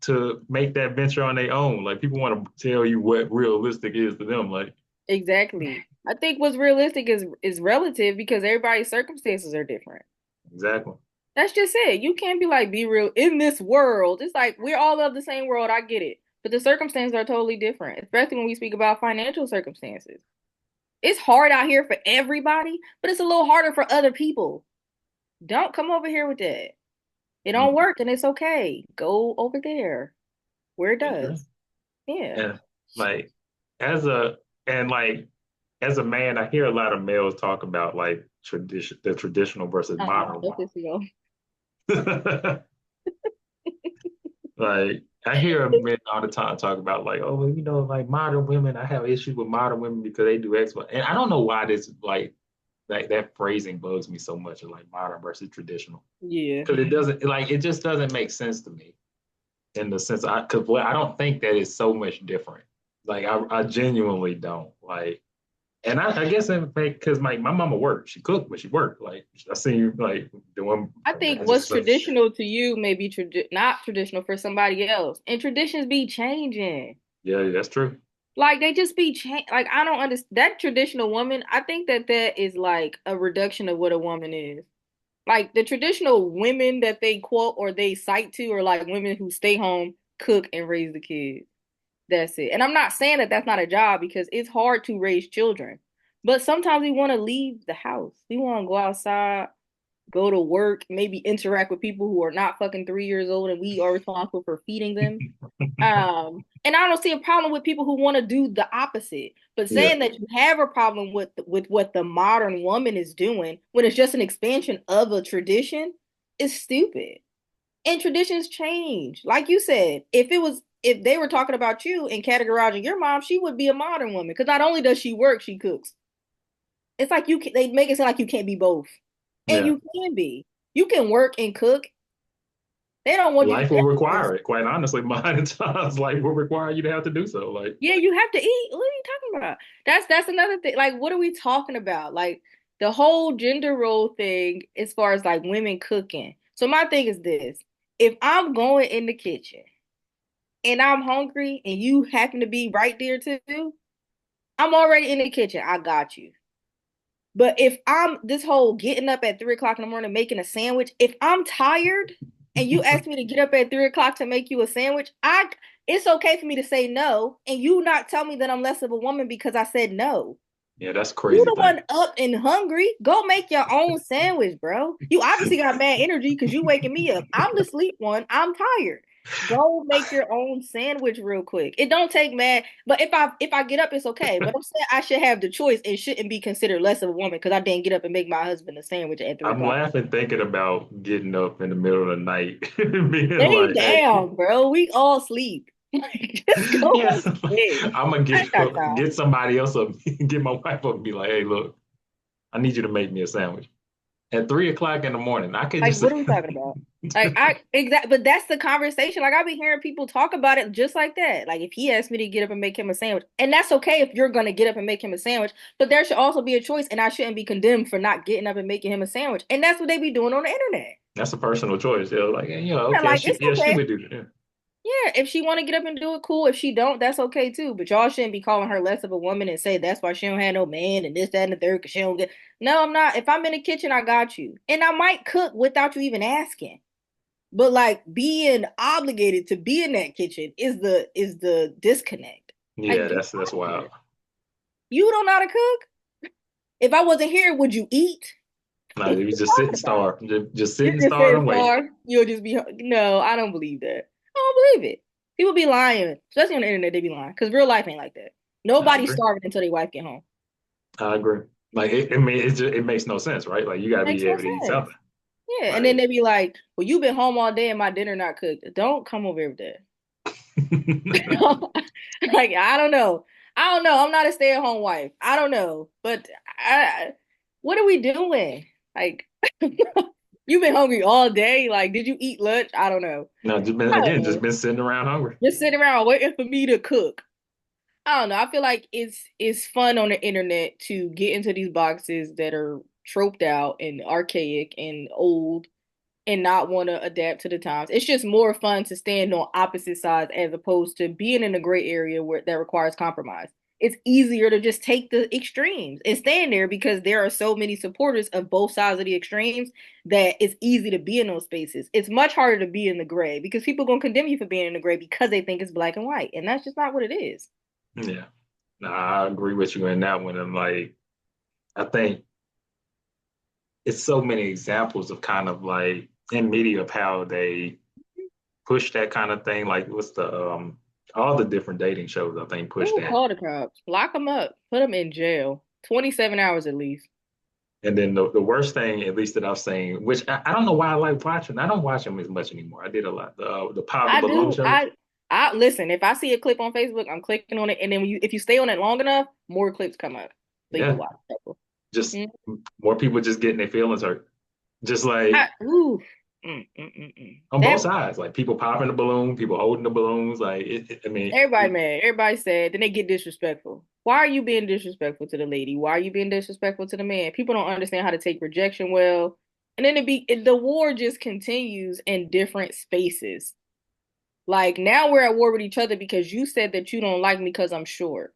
Speaker 2: to make that venture on their own. Like, people want to tell you what realistic is to them. Like,
Speaker 1: Exactly. I think what's realistic is relative because everybody's circumstances are different.
Speaker 2: exactly.
Speaker 1: That's just it. You can't be like, be real in this world. It's like we're all of the same world. I get it. But the circumstances are totally different, especially when we speak about financial circumstances. It's hard out here for everybody, but it's a little harder for other people. Don't come over here with that. It don't
Speaker 2: Mhm.
Speaker 1: work and it's okay. Go over there where it
Speaker 2: I agree.
Speaker 1: does. Yeah.
Speaker 2: And like as a and like as a man, I hear a lot of males talk about like the traditional versus
Speaker 1: I know.
Speaker 2: modern
Speaker 1: That's just,
Speaker 2: woman. Like I hear men all the time talk about like, oh, well, like modern women. I have issues with modern women because they do X, Y. And I don't know why this like that phrasing bugs me so much. Like modern versus traditional,
Speaker 1: yeah.
Speaker 2: because it just doesn't make sense to me in the sense because I don't think that is so much different. Like I genuinely don't like. And I guess in fact, because my mama worked, she cooked, but she worked. Like I seen like doing.
Speaker 1: I think
Speaker 2: I
Speaker 1: what's
Speaker 2: just
Speaker 1: traditional to you may be not traditional for somebody else. And traditions be changing.
Speaker 2: yeah, that's true.
Speaker 1: Like they just be like I don't understand that traditional woman. I think that is like a reduction of what a woman is. Like the traditional women that they quote or they cite to are like women who stay home, cook, and raise the kids. That's it. And I'm not saying that that's not a job because it's hard to raise children. But sometimes we want to leave the house. We want to go outside, go to work, maybe interact with people who are not fucking 3 years old and we are responsible for feeding them. And I don't see a problem with people who want to do the opposite. But
Speaker 2: Yeah.
Speaker 1: saying that you have a problem with what the modern woman is doing when it's just an expansion of a tradition is stupid. And traditions change. Like you said, if they were talking about you and categorizing your mom, she would be a modern woman because not only does she work, she cooks. It's like they make it sound like you can't be both. And
Speaker 2: Yeah.
Speaker 1: you can be. You can work and cook. They don't want you
Speaker 2: Life
Speaker 1: they
Speaker 2: will
Speaker 1: don't
Speaker 2: require it. Quite honestly, mine at times life will require you to have to do so. Like,
Speaker 1: Yeah, you have to eat. What are you talking about? That's another thing. Like, what are we talking about? Like the whole gender role thing as far as like women cooking. So my thing is this. If I'm going in the kitchen and I'm hungry and you happen to be right there too, I'm already in the kitchen. I got you. But if I'm this whole getting up at 3 o'clock in the morning making a sandwich, if I'm tired and you ask me to get up at 3 o'clock to make you a sandwich, I it's okay for me to say no and you not tell me that I'm less of a woman because I said no.
Speaker 2: yeah, that's a
Speaker 1: You
Speaker 2: crazy
Speaker 1: the
Speaker 2: thing.
Speaker 1: one up and hungry. Go make your own sandwich, bro. You obviously got bad energy because you waking me up. I'm the sleep one. I'm tired. Go make your own sandwich real quick. It don't take mad, but if I get up, it's okay. But I'm saying I should have the choice and shouldn't be considered less of a woman because I didn't get up and make my husband a sandwich at three
Speaker 2: I'm
Speaker 1: o'clock.
Speaker 2: laughing thinking about getting up in the middle of the night and being
Speaker 1: Lay
Speaker 2: like, hey,
Speaker 1: down, bro. We all sleep. Like, just go
Speaker 2: yeah,
Speaker 1: back to bed.
Speaker 2: I'm gonna
Speaker 1: I got time.
Speaker 2: get somebody else up, get my wife up and be like, hey, look, I need you to make me a sandwich. at 3 o'clock in the morning. I could
Speaker 1: Like,
Speaker 2: just
Speaker 1: what are we talking about? Like, but that's the conversation. Like, I've been hearing people talk about it just like that. Like, if he asked me to get up and make him a sandwich, and that's okay if you're gonna get up and make him a sandwich, but there should also be a choice, and I shouldn't be condemned for not getting up and making him a sandwich. And that's what they be doing on the internet.
Speaker 2: that's a personal choice. They're like,
Speaker 1: Yeah,
Speaker 2: okay,
Speaker 1: like it's
Speaker 2: she
Speaker 1: okay.
Speaker 2: would do that. Yeah.
Speaker 1: Yeah, if she want to get up and do it, cool. If she don't, that's okay too. But y'all shouldn't be calling her less of a woman and say that's why she don't have no man and this, that, and the third. Cause she don't get. No, I'm not. If I'm in the kitchen, I got you, and I might cook without you even asking. But like being obligated to be in that kitchen is the disconnect.
Speaker 2: Yeah,
Speaker 1: Like
Speaker 2: that's wild.
Speaker 1: you don't know how to cook. If I wasn't here, would you eat?
Speaker 2: No,
Speaker 1: What are
Speaker 2: you
Speaker 1: you
Speaker 2: just sit and
Speaker 1: talking about?
Speaker 2: starve. Just sit
Speaker 1: You're
Speaker 2: and
Speaker 1: just
Speaker 2: starve
Speaker 1: sitting
Speaker 2: and wait.
Speaker 1: far. You'll just be no. I don't believe that. I don't believe it. People be lying, especially on the internet. They be lying because real life ain't like that.
Speaker 2: I
Speaker 1: Nobody's
Speaker 2: agree.
Speaker 1: starving until their wife get home.
Speaker 2: I agree. Like I mean, it makes no sense, right? Like you got to
Speaker 1: Makes
Speaker 2: be
Speaker 1: no
Speaker 2: able to eat
Speaker 1: sense.
Speaker 2: something.
Speaker 1: Yeah, and then
Speaker 2: Like,
Speaker 1: they be like, "Well, you've been home all day and my dinner not cooked. Don't come over here with that." Like I don't know. I don't know. I'm not a stay-at-home wife. I don't know. But what are we doing? Like you've been hungry all day. Like, did you eat lunch? I don't know.
Speaker 2: no,
Speaker 1: I don't
Speaker 2: just
Speaker 1: know.
Speaker 2: been sitting around hungry.
Speaker 1: Just sitting around waiting for me to cook. I don't know. I feel like it's fun on the internet to get into these boxes that are troped out and archaic and old and not want to adapt to the times. It's just more fun to stand on opposite sides as opposed to being in a gray area where that requires compromise. It's easier to just take the extremes and stand there because there are so many supporters of both sides of the extremes that it's easy to be in those spaces. It's much harder to be in the gray because people are going to condemn you for being in the gray because they think it's black and white. And that's just not what it is.
Speaker 2: Yeah, no, I agree with you in that one. And like, I think it's so many examples of kind of like in media of how they push that kind of thing. Like, what's the all the different dating shows I think push
Speaker 1: Ooh,
Speaker 2: that.
Speaker 1: call the cops. Lock them up. Put them in jail. 27 hours at least.
Speaker 2: And then the worst thing, at least that I've seen, which I don't know why I like watching. I don't watch them as much anymore. I did a lot. The pop the
Speaker 1: I
Speaker 2: balloon
Speaker 1: do.
Speaker 2: shows.
Speaker 1: I listen. If I see a clip on Facebook, I'm clicking on it, and then if you stay on it long enough, more clips come up, so you can
Speaker 2: Yeah,
Speaker 1: watch people.
Speaker 2: just
Speaker 1: Mm.
Speaker 2: more people just getting their feelings hurt. Just like
Speaker 1: Ooh.
Speaker 2: on both
Speaker 1: That
Speaker 2: sides, like people popping the balloon, people holding the balloons. Like I mean,
Speaker 1: everybody mad. Everybody sad. Then they get disrespectful. Why are you being disrespectful to the lady? Why are you being disrespectful to the man? People don't understand how to take rejection well, and then the war just continues in different spaces. Like now we're at war with each other because you said that you don't like me because I'm short.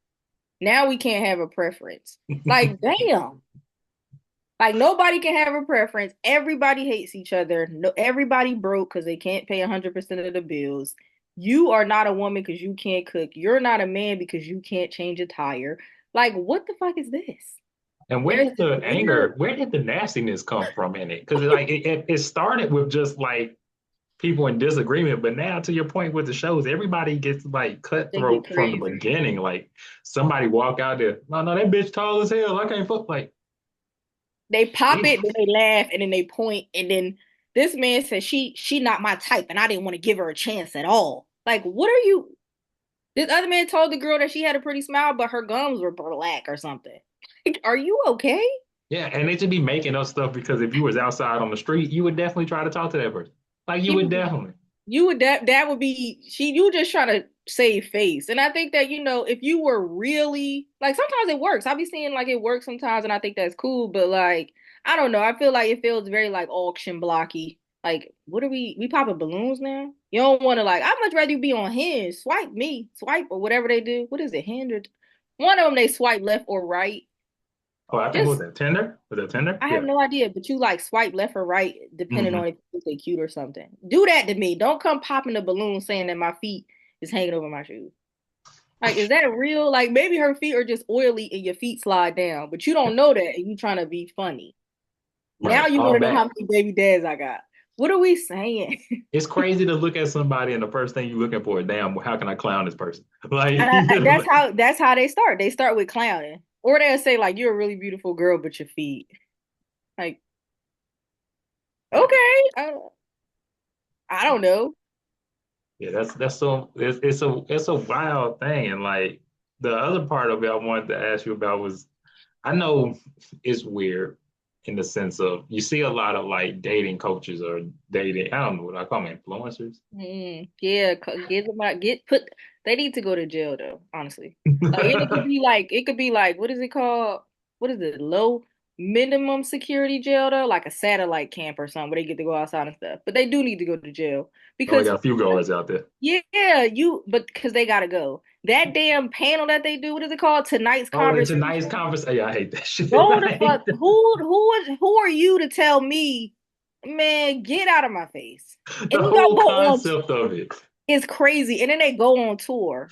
Speaker 1: Now we can't have a preference. Like, damn. Like nobody can have a preference. Everybody hates each other. No, everybody broke because they can't pay 100% of the bills. You are not a woman because you can't cook. You're not a man because you can't change a tire. Like, what the fuck is this?
Speaker 2: and where
Speaker 1: There's
Speaker 2: did
Speaker 1: this
Speaker 2: the
Speaker 1: weird.
Speaker 2: anger, where did the nastiness come from in it? Because like it started with just like people in disagreement, but now to your point with the shows, everybody gets like
Speaker 1: They get
Speaker 2: cutthroat from the
Speaker 1: crazy.
Speaker 2: beginning. Like somebody walk out there, no, that bitch tall as hell. I can't fuck. Like,
Speaker 1: They pop
Speaker 2: damn.
Speaker 1: it, then they laugh, and then they point, and then this man says she not my type, and I didn't want to give her a chance at all. Like, what are you? This other man told the girl that she had a pretty smile, but her gums were black or something. Like, are you okay?
Speaker 2: Yeah, and they should be making up stuff because if you was outside on the street, you would definitely try to talk to that person. Like you
Speaker 1: He
Speaker 2: would
Speaker 1: would
Speaker 2: definitely.
Speaker 1: you would that would be she you just trying to save face. And I think that, if you were really like sometimes it works. I'll be seeing like it works sometimes and I think that's cool, but like I don't know. I feel like it feels very like auction blocky. Like, what are we popping balloons now? You don't want to like I'd much rather you be on Hinge. Swipe me, swipe or whatever they do. What is it, Hinge? One of them they swipe left or right.
Speaker 2: Oh, I think what was
Speaker 1: Just
Speaker 2: that Tinder? Was that Tinder?
Speaker 1: I have
Speaker 2: Yeah.
Speaker 1: no idea, but you like swipe left or right depending
Speaker 2: Hmm.
Speaker 1: on if you think cute or something. Do that to me. Don't come popping the balloon saying that my feet is hanging over my shoes. Like, is that real? Like, maybe her feet are just oily and your feet slide down, but you don't know that and you trying to be funny. Now
Speaker 2: Right.
Speaker 1: you want
Speaker 2: All
Speaker 1: to know how
Speaker 2: back.
Speaker 1: many baby dads I got. What are we saying?
Speaker 2: It's crazy to look at somebody and the first thing you're looking for is, damn, how can I clown this person?
Speaker 1: And
Speaker 2: Like,
Speaker 1: that's how they start. They start with clowning, or they'll say like, "You're a really beautiful girl, but your feet." Like, okay, I don't know.
Speaker 2: yeah, that's so it's a wild thing. And like the other part of it I wanted to ask you about was I know it's weird. in the sense of you see a lot of like dating coaches or dating, I don't know what I call them, influencers.
Speaker 1: Yeah, get them out. Get put. They need to go to jail though. Honestly, like and it could be like what is it called? What is it? Low minimum security jail though, like a satellite camp or something where they get to go outside and stuff. But they do need to go to jail
Speaker 2: Oh, they
Speaker 1: because
Speaker 2: got a few guards out there.
Speaker 1: yeah, but because they gotta go. That damn panel that they do, what is it called? Tonight's
Speaker 2: Oh, and
Speaker 1: conversation.
Speaker 2: tonight's conversation. Yeah, I hate that shit.
Speaker 1: Go
Speaker 2: I
Speaker 1: the
Speaker 2: hate
Speaker 1: fuck. Who are you to tell me, man? Get out of my face. And
Speaker 2: the
Speaker 1: then y'all
Speaker 2: whole
Speaker 1: go on.
Speaker 2: concept of it
Speaker 1: It's crazy. And then they go on tour.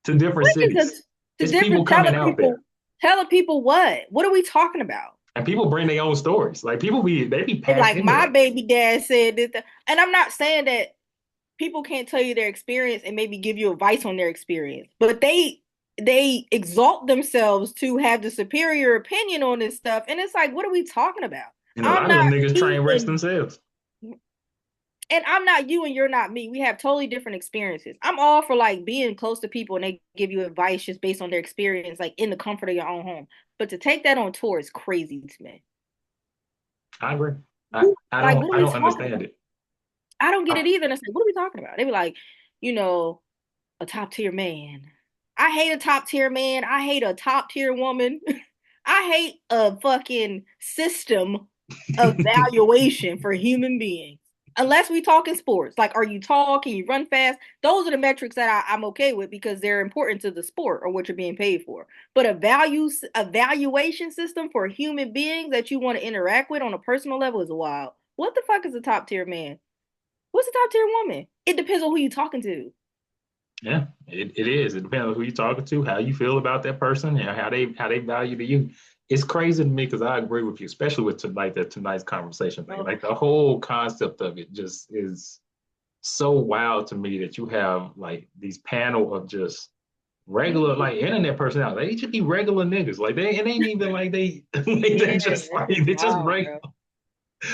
Speaker 2: to different
Speaker 1: What is
Speaker 2: cities.
Speaker 1: the
Speaker 2: It's people
Speaker 1: difference?
Speaker 2: coming out there.
Speaker 1: Telling people what? What are we talking about?
Speaker 2: And people bring their own stories. Like people they be
Speaker 1: They
Speaker 2: packed
Speaker 1: like
Speaker 2: into
Speaker 1: my
Speaker 2: that.
Speaker 1: baby dad said this, and I'm not saying that people can't tell you their experience and maybe give you advice on their experience, but they exalt themselves to have the superior opinion on this stuff, and it's like, what are we talking about?
Speaker 2: And a
Speaker 1: I'm
Speaker 2: lot of
Speaker 1: not
Speaker 2: them niggas
Speaker 1: you
Speaker 2: train wrecks
Speaker 1: and
Speaker 2: themselves.
Speaker 1: I'm not you and you're not me. We have totally different experiences. I'm all for like being close to people and they give you advice just based on their experience, like in the comfort of your own home. But to take that on tour is crazy to me.
Speaker 2: I agree.
Speaker 1: Like, what are
Speaker 2: I
Speaker 1: we
Speaker 2: don't
Speaker 1: talking
Speaker 2: understand
Speaker 1: about?
Speaker 2: it.
Speaker 1: I don't get
Speaker 2: I,
Speaker 1: it either. And it's like, what are we talking about? They be like, you know, a top tier man. I hate a top tier man. I hate a top tier woman. I hate a fucking system of valuation for human beings. Unless we talk in sports, like are you tall? Can you run fast? Those are the metrics that I'm okay with because they're important to the sport or what you're being paid for. But a valuation system for human beings that you want to interact with on a personal level is wild. What the fuck is a top tier man? What's a top tier woman? It depends on who you're talking to.
Speaker 2: yeah, it is. It depends on who you're talking to, how you feel about that person, and how they value to you. It's crazy to me because I agree with you, especially with tonight that tonight's conversation thing.
Speaker 1: Oh,
Speaker 2: Like the whole concept of it just is so wild to me that you have like these panel of just regular
Speaker 1: mm,
Speaker 2: like internet personality. They should be regular niggas. Like they it ain't even like they like,
Speaker 1: yeah,
Speaker 2: like
Speaker 1: that's just
Speaker 2: they just
Speaker 1: wild, bro.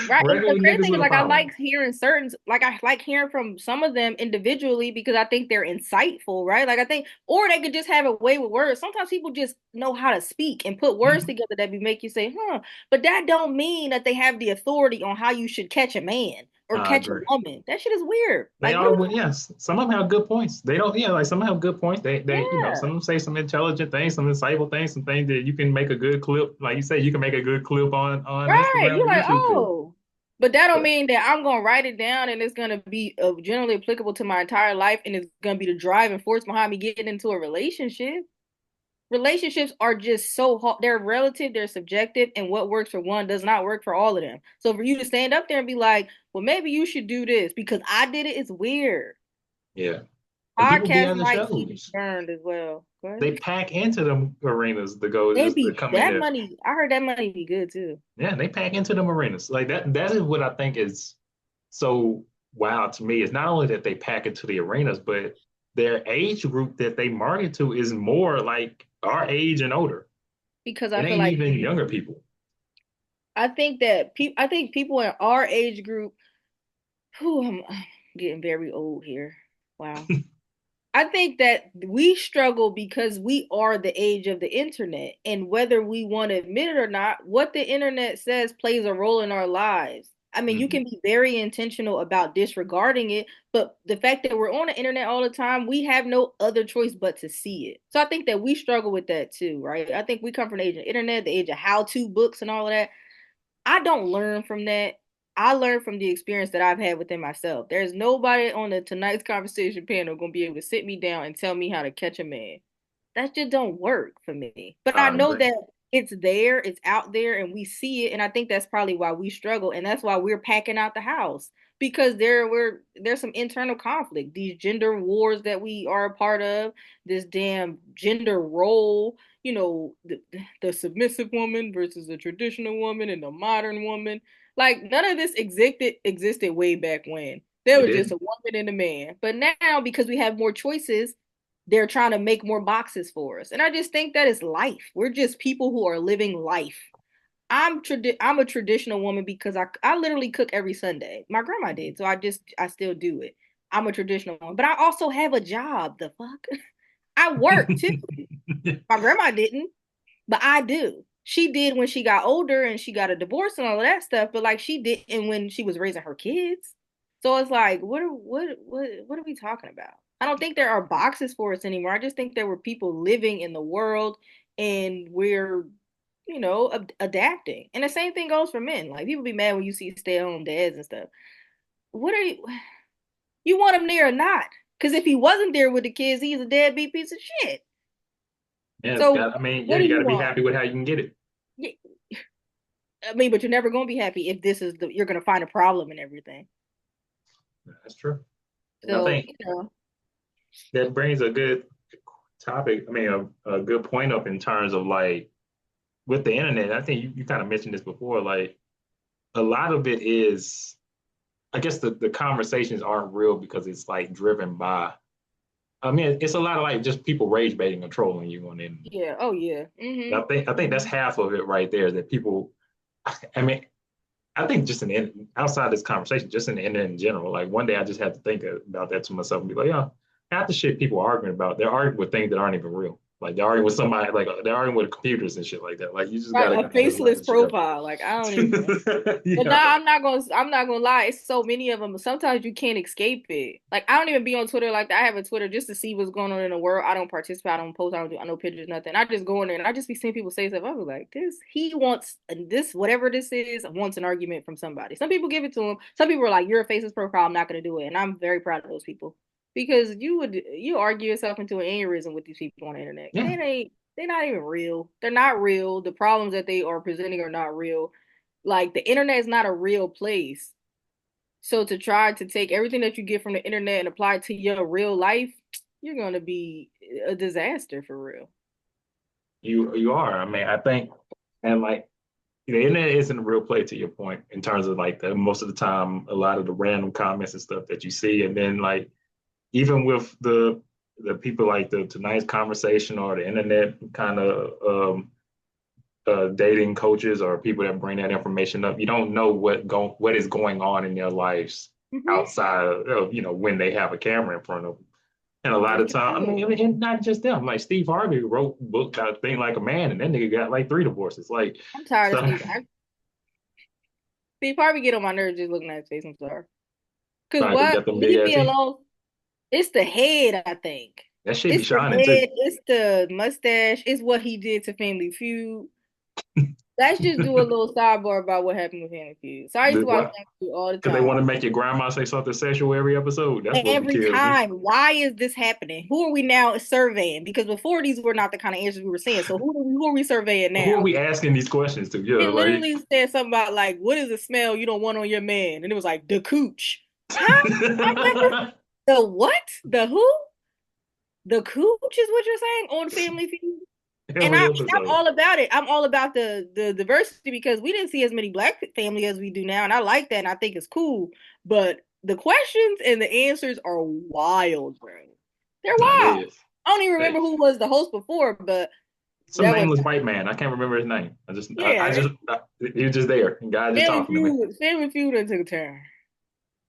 Speaker 1: Right. And the
Speaker 2: regular
Speaker 1: crazy
Speaker 2: niggas
Speaker 1: thing is
Speaker 2: with a
Speaker 1: like I
Speaker 2: problem.
Speaker 1: like hearing I like hearing from some of them individually because I think they're insightful, right? Like I think or they could just have a way with words. Sometimes people just know how to speak and put words
Speaker 2: Mhm.
Speaker 1: together that be make you say, huh. But that don't mean that they have the authority on how you should catch a man or
Speaker 2: I
Speaker 1: catch a
Speaker 2: agree.
Speaker 1: woman. That shit is weird.
Speaker 2: They
Speaker 1: Like what are
Speaker 2: are,
Speaker 1: we
Speaker 2: well, yes. Some of them have good points. They don't, yeah, like some have good points. You know, some
Speaker 1: Yeah.
Speaker 2: of them say some intelligent things, some insightful things, some things that you can make a good clip. Like you say, you can make a good clip on
Speaker 1: Right.
Speaker 2: Instagram
Speaker 1: You're
Speaker 2: or
Speaker 1: like,
Speaker 2: YouTube for.
Speaker 1: oh. But that don't
Speaker 2: But
Speaker 1: mean that I'm gonna write it down and it's gonna be generally applicable to my entire life and it's gonna be the driving force behind me getting into a relationship. Relationships are just so hard. They're relative, they're subjective, and what works for one does not work for all of them. So for you to stand up there and be like, well, maybe you should do this because I did it, it's weird.
Speaker 2: yeah, and people be
Speaker 1: Podcast
Speaker 2: at the
Speaker 1: might keep you
Speaker 2: shows.
Speaker 1: burned as well. Go ahead.
Speaker 2: They pack into them arenas to go
Speaker 1: They
Speaker 2: just to
Speaker 1: be
Speaker 2: come in
Speaker 1: that
Speaker 2: there.
Speaker 1: money. I heard that money be good too.
Speaker 2: Yeah, they pack into them arenas. Like that. That is what I think is so wild to me. Is not only that they pack into the arenas, but their age group that they market to is more like our age and older.
Speaker 1: Because
Speaker 2: It
Speaker 1: I feel
Speaker 2: ain't
Speaker 1: like
Speaker 2: even younger people.
Speaker 1: I think people in our age group, who I'm getting very old here. Wow. I think that we struggle because we are the age of the internet. And whether we want to admit it or not, what the internet says plays a role in our lives. I mean, you
Speaker 2: Mhm.
Speaker 1: can be very intentional about disregarding it, but the fact that we're on the internet all the time, we have no other choice but to see it. So I think that we struggle with that too, right? I think we come from the age of the internet, the age of how-to books and all of that. I don't learn from that. I learn from the experience that I've had within myself. There's nobody on the tonight's conversation panel gonna be able to sit me down and tell me how to catch a man. That just don't work for me. But I
Speaker 2: I
Speaker 1: know
Speaker 2: agree.
Speaker 1: that it's there, it's out there, and we see it. And I think that's probably why we struggle, and that's why we're packing out the house because there's some internal conflict. These gender wars that we are a part of, this damn gender role, the submissive woman versus the traditional woman and the modern woman. Like none of this existed way back when. There
Speaker 2: It
Speaker 1: was just
Speaker 2: didn't.
Speaker 1: a woman and a man. But now, because we have more choices, they're trying to make more boxes for us. And I just think that is life. We're just people who are living life. I'm a traditional woman because I literally cook every Sunday. My grandma did, so I still do it. I'm a traditional woman, but I also have a job. The fuck? I work too. My grandma didn't, but I do. she did when she got older and she got a divorce and all of that stuff, but like she didn't when she was raising her kids. So it's like, what are we talking about? I don't think there are boxes for us anymore. I just think there were people living in the world and we're, adapting. And the same thing goes for men. Like people be mad when you see stay-at-home dads and stuff. What are you want him there or not? Because if he wasn't there with the kids, he's a deadbeat piece of shit.
Speaker 2: Yeah, it's
Speaker 1: So
Speaker 2: got. I mean, yeah,
Speaker 1: what do
Speaker 2: you got
Speaker 1: you
Speaker 2: to be
Speaker 1: want?
Speaker 2: happy with how you can get it.
Speaker 1: Yeah, I mean, but you're never going to be happy if this is you're going to find a problem in everything.
Speaker 2: That's true. And I
Speaker 1: So,
Speaker 2: think that brings a good topic. I mean, a good point up in terms of like with the internet. I think you kind of mentioned this before. Like a lot of it is, I guess the conversations aren't real because it's like driven by. I mean, it's a lot of like just people rage baiting and trolling you on the internet.
Speaker 1: yeah. Oh, yeah.
Speaker 2: I think that's half of it right there. That people. I mean, I think just outside this conversation, just in the internet in general. Like one day I just had to think about that to myself and be like, yeah, half the shit people are arguing about, they're arguing with things that aren't even real. Like they're arguing with somebody, like they're arguing with computers and shit like that. Like you just
Speaker 1: Right,
Speaker 2: gotta
Speaker 1: a
Speaker 2: kind of just wrap
Speaker 1: faceless
Speaker 2: this shit up.
Speaker 1: profile. Like I don't even. But
Speaker 2: Yeah.
Speaker 1: now I'm not gonna lie. It's so many of them. Sometimes you can't escape it. Like I don't even be on Twitter like that. I have a Twitter just to see what's going on in the world. I don't participate. I don't post. I don't do. I no pictures. Nothing. I just go in there and I just be seeing people say stuff. I was like, this. He wants this. Whatever this is, wants an argument from somebody. Some people give it to him. Some people are like, you're a faceless profile. I'm not gonna do it. And I'm very proud of those people because you argue yourself into an aneurysm with these people on the internet.
Speaker 2: Yeah.
Speaker 1: They ain't. They're not even real. They're not real. The problems that they are presenting are not real. Like the internet is not a real place. So to try to take everything that you get from the internet and apply it to your real life, you're gonna be a disaster for real.
Speaker 2: You are. I mean, I think, and like the internet isn't a real play to your point in terms of like the most of the time a lot of the random comments and stuff that you see, and then like even with the people like the tonight's conversation or the internet kind of dating coaches or people that bring that information up, you don't know what is going on in their lives
Speaker 1: Mm-hmm.
Speaker 2: outside of when they have a camera in front of them. And a lot of time, I mean, and not just them. Like Steve Harvey wrote a book called "Think Like a Man," and that nigga got like 3 divorces. Like,
Speaker 1: I'm tired of
Speaker 2: so
Speaker 1: Steve Harvey get on my nerves just looking at his face. I'm sorry. Cause
Speaker 2: probably
Speaker 1: what?
Speaker 2: got them big
Speaker 1: Leave
Speaker 2: ass
Speaker 1: me
Speaker 2: teeth.
Speaker 1: alone. It's the head, I think.
Speaker 2: That shit be
Speaker 1: It's the
Speaker 2: shining too.
Speaker 1: head. It's the mustache. It's what he did to Family Feud. Let's just do a little sidebar about what happened with Family Feud. So I used to watch
Speaker 2: What?
Speaker 1: Family Feud all the
Speaker 2: Because they want
Speaker 1: time.
Speaker 2: to make your grandma say something sexual every episode. That's what
Speaker 1: Every
Speaker 2: kills me.
Speaker 1: time. Why is this happening? Who are we now surveying? Because before these were not the kind of answers we were seeing. So who are we surveying
Speaker 2: Who are
Speaker 1: now?
Speaker 2: we asking these questions to? Yeah,
Speaker 1: It
Speaker 2: like
Speaker 1: literally said something about like, what is the smell you don't want on your man? And it was like the cooch. Huh? I never the what? The who? The cooch is what you're saying on Family Feud? And
Speaker 2: every
Speaker 1: I'm
Speaker 2: episode.
Speaker 1: all about it. I'm all about the diversity because we didn't see as many black family as we do now, and I like that, and I think it's cool. But the questions and the answers are wild, bro. They're
Speaker 2: No, it
Speaker 1: wild.
Speaker 2: is.
Speaker 1: I don't even
Speaker 2: They,
Speaker 1: remember who was the host before, but
Speaker 2: some
Speaker 1: that was
Speaker 2: nameless white man. I can't remember his name. I
Speaker 1: yeah.
Speaker 2: just, he was just there. And God just talking to me.
Speaker 1: Family Feud done took a turn.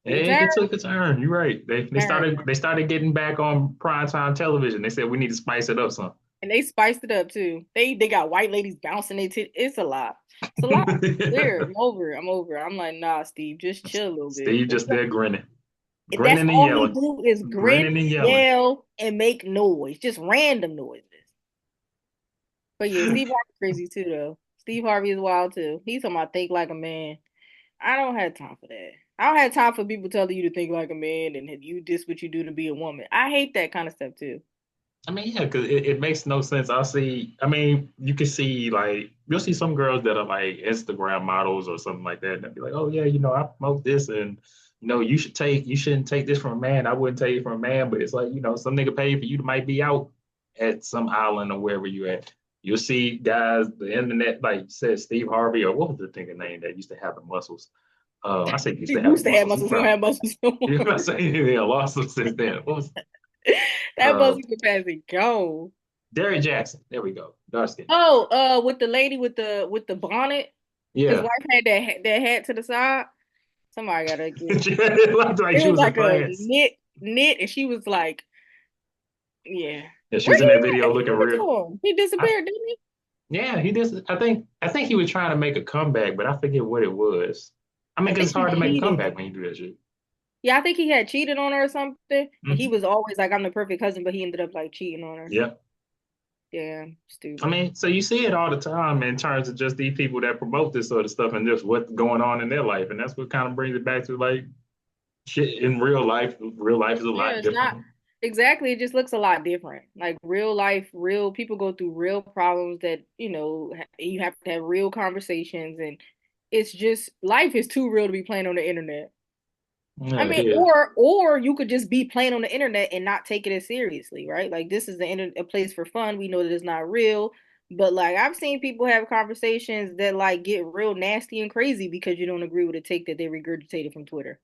Speaker 1: Took a
Speaker 2: And
Speaker 1: turn.
Speaker 2: it took a turn. You're right. They
Speaker 1: Turn.
Speaker 2: started getting back on primetime television. They said we need to spice it up some.
Speaker 1: And they spiced it up too. They got white ladies bouncing their tits. It's a lot. It's a lot. Weird. I'm over it. I'm over it. I'm like, nah, Steve, just chill a little bit.
Speaker 2: Steve just there grinning,
Speaker 1: That's
Speaker 2: grinning and
Speaker 1: all he
Speaker 2: yelling,
Speaker 1: do is grin,
Speaker 2: grinning and yelling.
Speaker 1: yell, and make noise. Just random noises. But yeah, Steve Harvey's crazy too though. Steve Harvey is wild too. He's talking about think like a man. I don't have time for that. I don't have time for people telling you to think like a man and you this what you do to be a woman. I hate that kind of stuff too.
Speaker 2: I mean, yeah, because it makes no sense. I mean, you can see like you'll see some girls that are like Instagram models or something like that, and they'll be like, "Oh yeah, I promote this, and you shouldn't take this from a man. I wouldn't take it from a man." But it's like some nigga paid for you to might be out at some island or wherever you at. You'll see guys, the internet, like you said, Steve Harvey or what was the thing name that used to have the muscles? I say used
Speaker 1: He
Speaker 2: to have the
Speaker 1: used to have
Speaker 2: muscles. He
Speaker 1: muscles. He don't
Speaker 2: probably
Speaker 1: have muscles no
Speaker 2: you know
Speaker 1: more.
Speaker 2: what I'm saying? Yeah, lost them since then. What was
Speaker 1: That
Speaker 2: uh
Speaker 1: muscle capacity gone.
Speaker 2: Derrick Jackson? There we go. Dark skin.
Speaker 1: Oh, with the lady with the bonnet. His
Speaker 2: Yeah.
Speaker 1: wife had that hat to the side. Somebody gotta get.
Speaker 2: It looked like
Speaker 1: It
Speaker 2: she
Speaker 1: was
Speaker 2: was in
Speaker 1: like a
Speaker 2: France.
Speaker 1: knit, and she was like, yeah.
Speaker 2: Yeah, she
Speaker 1: Where
Speaker 2: was
Speaker 1: he
Speaker 2: in that
Speaker 1: at?
Speaker 2: video
Speaker 1: What
Speaker 2: looking
Speaker 1: happened
Speaker 2: real.
Speaker 1: to him? He
Speaker 2: I,
Speaker 1: disappeared, didn't he?
Speaker 2: Yeah, he did. I think he was trying to make a comeback, but I forget what it was. I mean,
Speaker 1: I
Speaker 2: 'cause
Speaker 1: think
Speaker 2: it's
Speaker 1: he
Speaker 2: hard to make a
Speaker 1: cheated.
Speaker 2: comeback when you do that shit.
Speaker 1: Yeah, I think he had cheated on her or something, and he
Speaker 2: Mhm.
Speaker 1: was always like, "I'm the perfect husband," but he ended up like cheating on her.
Speaker 2: Yeah.
Speaker 1: Yeah,
Speaker 2: I
Speaker 1: stupid.
Speaker 2: mean, so you see it all the time in terms of just these people that promote this sort of stuff and just what's going on in their life. And that's what kind of brings it back to like shit in real life. Real life is a
Speaker 1: Yeah,
Speaker 2: lot
Speaker 1: it's not
Speaker 2: different.
Speaker 1: exactly. It just looks a lot different. Like real life, real people go through real problems that, you have to have real conversations, and it's just life is too real to be playing on the internet. I
Speaker 2: Yeah, it
Speaker 1: mean,
Speaker 2: is.
Speaker 1: or you could just be playing on the internet and not take it as seriously, right? Like this is a place for fun. We know that it's not real, but like I've seen people have conversations that like get real nasty and crazy because you don't agree with a take that they regurgitated from Twitter.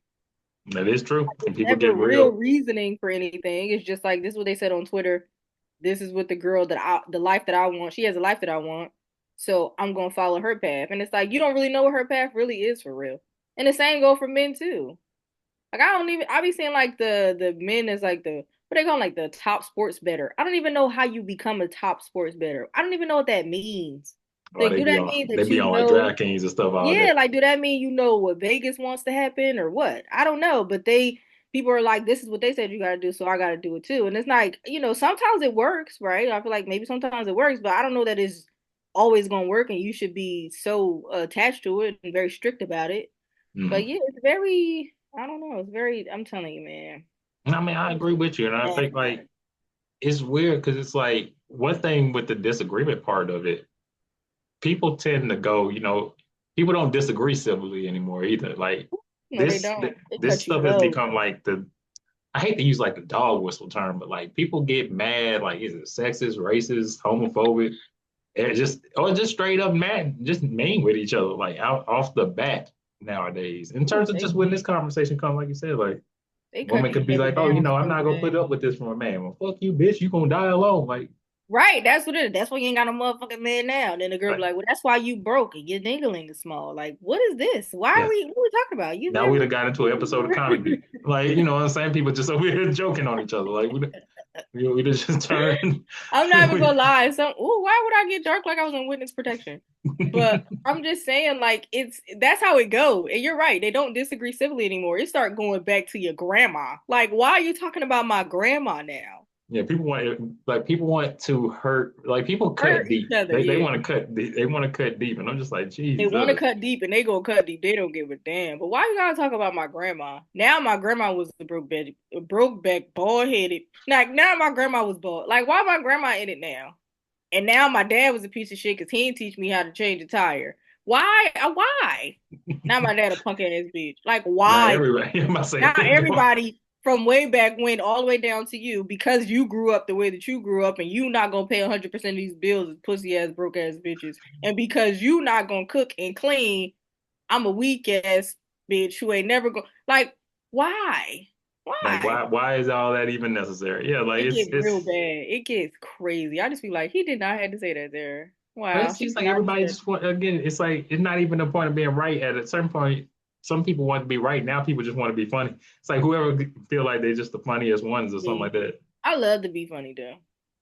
Speaker 2: That is true. And
Speaker 1: It's
Speaker 2: people
Speaker 1: never
Speaker 2: get
Speaker 1: real
Speaker 2: real.
Speaker 1: reasoning for anything. It's just like this is what they said on Twitter. This is what the life that I want. She has a life that I want. So I'm gonna follow her path. And it's like you don't really know what her path really is for real. And the same go for men too. Like I be seeing like the men as like the what they call 'em, like the top sports better. I don't even know how you become a top sports better. I don't even know what that means.
Speaker 2: Or
Speaker 1: Like,
Speaker 2: they
Speaker 1: do
Speaker 2: be
Speaker 1: that
Speaker 2: on
Speaker 1: mean
Speaker 2: they
Speaker 1: that
Speaker 2: be
Speaker 1: you
Speaker 2: on like
Speaker 1: know
Speaker 2: DraftKings and stuff all
Speaker 1: yeah,
Speaker 2: day.
Speaker 1: like do that mean you know what Vegas wants to happen or what? I don't know, but people are like, this is what they said you gotta do, so I gotta do it too. And it's like, sometimes it works, right? I feel like maybe sometimes it works, but I don't know that it's always gonna work and you should be so attached to it and very strict about it. But
Speaker 2: Hmm.
Speaker 1: yeah, it's very I don't know, it's very I'm telling you, man.
Speaker 2: I mean, I agree with you, and I
Speaker 1: Bad
Speaker 2: think
Speaker 1: about
Speaker 2: like
Speaker 1: it.
Speaker 2: it's weird because it's like one thing with the disagreement part of it. People tend to go, people don't disagree civilly anymore either. Like
Speaker 1: No, they
Speaker 2: this,
Speaker 1: don't. They
Speaker 2: this
Speaker 1: cut you
Speaker 2: stuff has
Speaker 1: low.
Speaker 2: become like I hate to use like the dog whistle term, but like people get mad, like is it sexist, racist, homophobic, and just straight up mad, just mean with each other, like out off the bat nowadays. In terms of
Speaker 1: They
Speaker 2: just when this conversation comes, like you said, like
Speaker 1: they
Speaker 2: woman
Speaker 1: cut
Speaker 2: could
Speaker 1: each
Speaker 2: be
Speaker 1: other
Speaker 2: like, oh,
Speaker 1: down
Speaker 2: I'm
Speaker 1: so
Speaker 2: not gonna put
Speaker 1: bad.
Speaker 2: up with this from a man. Well, fuck you, bitch, you gonna die alone.
Speaker 1: Right, that's what it is. That's why you ain't got no motherfucking man now. Then the girl be
Speaker 2: like
Speaker 1: like, "Well, that's why you broke and your dingling is small." Like, what is this? Why are
Speaker 2: yeah.
Speaker 1: we? What are we talking about? You
Speaker 2: Now we'd
Speaker 1: literally.
Speaker 2: have got into an episode of comedy. Like, you know what I'm saying? People just over here joking on each other. Like, we just turned.
Speaker 1: I'm not even gonna lie. Why would I get dark like I was in witness protection? But I'm just saying, like, that's how it go. And you're right. They don't disagree civilly anymore. It start going back to your grandma. Like, why are you talking about my grandma now?
Speaker 2: Yeah, people want to hurt, like people cut
Speaker 1: Hurt each
Speaker 2: deep.
Speaker 1: other.
Speaker 2: They
Speaker 1: Yeah.
Speaker 2: want to cut deep. They want to cut deep. And I'm just like,
Speaker 1: They want to
Speaker 2: Jesus.
Speaker 1: cut deep and they go cut deep. They don't give a damn. But why you gotta talk about my grandma? Now my grandma was broke back, bald headed. Like now my grandma was bald. Like why my grandma in it now? And now my dad was a piece of shit because he didn't teach me how to change a tire. Why? Why? Now my dad a punk ass bitch. Like
Speaker 2: Not
Speaker 1: why?
Speaker 2: everybody. I'm about to say,
Speaker 1: Now
Speaker 2: it ain't going.
Speaker 1: everybody from way back when all the way down to you because you grew up the way that you grew up and you not gonna pay 100% of these bills as pussy ass broke ass bitches and because you not gonna cook and clean I'm a weak ass bitch who ain't never go like why
Speaker 2: Like,
Speaker 1: why
Speaker 2: why is all that even necessary? Yeah, like
Speaker 1: it
Speaker 2: it's
Speaker 1: gets real
Speaker 2: it's
Speaker 1: bad it gets crazy I just be like he did not have to say that there
Speaker 2: But
Speaker 1: wow
Speaker 2: it
Speaker 1: she
Speaker 2: seems
Speaker 1: did
Speaker 2: like
Speaker 1: not just
Speaker 2: everybody
Speaker 1: said
Speaker 2: just want again. It's like it's not even the point of being right. At a certain point, some people want to be right. Now people just want to be funny. It's like whoever feel like they're just the funniest ones or something
Speaker 1: me
Speaker 2: like that.
Speaker 1: I love to be funny though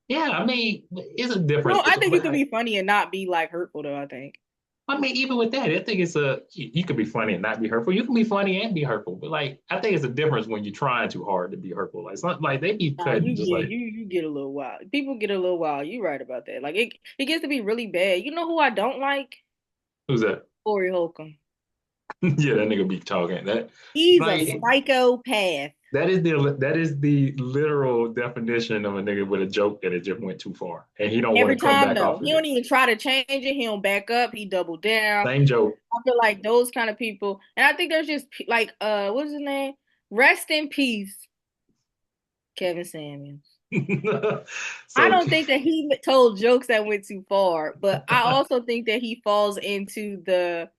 Speaker 2: Yeah, I mean, it's a difference
Speaker 1: no I
Speaker 2: between.
Speaker 1: think you
Speaker 2: But
Speaker 1: can be funny and not be like hurtful though I think
Speaker 2: I mean, even with that, I think you could be funny and not be hurtful. You can be funny and be hurtful. But like, I think it's a difference when you're trying too hard to be hurtful. Like, it's not like they be
Speaker 1: Nah,
Speaker 2: cutting just like
Speaker 1: you get a little wild. People get a little wild. You right about that. Like it gets to be really bad. You know who I don't like?
Speaker 2: who's that?
Speaker 1: Corey Holcomb.
Speaker 2: Yeah, that nigga be talking that.
Speaker 1: He's a
Speaker 2: Like
Speaker 1: psychopath.
Speaker 2: that is the literal definition of a nigga with a joke that it just went too far, and he don't want
Speaker 1: Every
Speaker 2: to come
Speaker 1: time
Speaker 2: back
Speaker 1: though.
Speaker 2: off of
Speaker 1: He
Speaker 2: it.
Speaker 1: don't even try to change it. He don't back up. He double down.
Speaker 2: Same joke.
Speaker 1: I feel like those kind of people. And I think there's just like what's his name? Rest in peace, Kevin Samuels. I
Speaker 2: So
Speaker 1: don't think that he told jokes that went too far, but I also think that he falls into the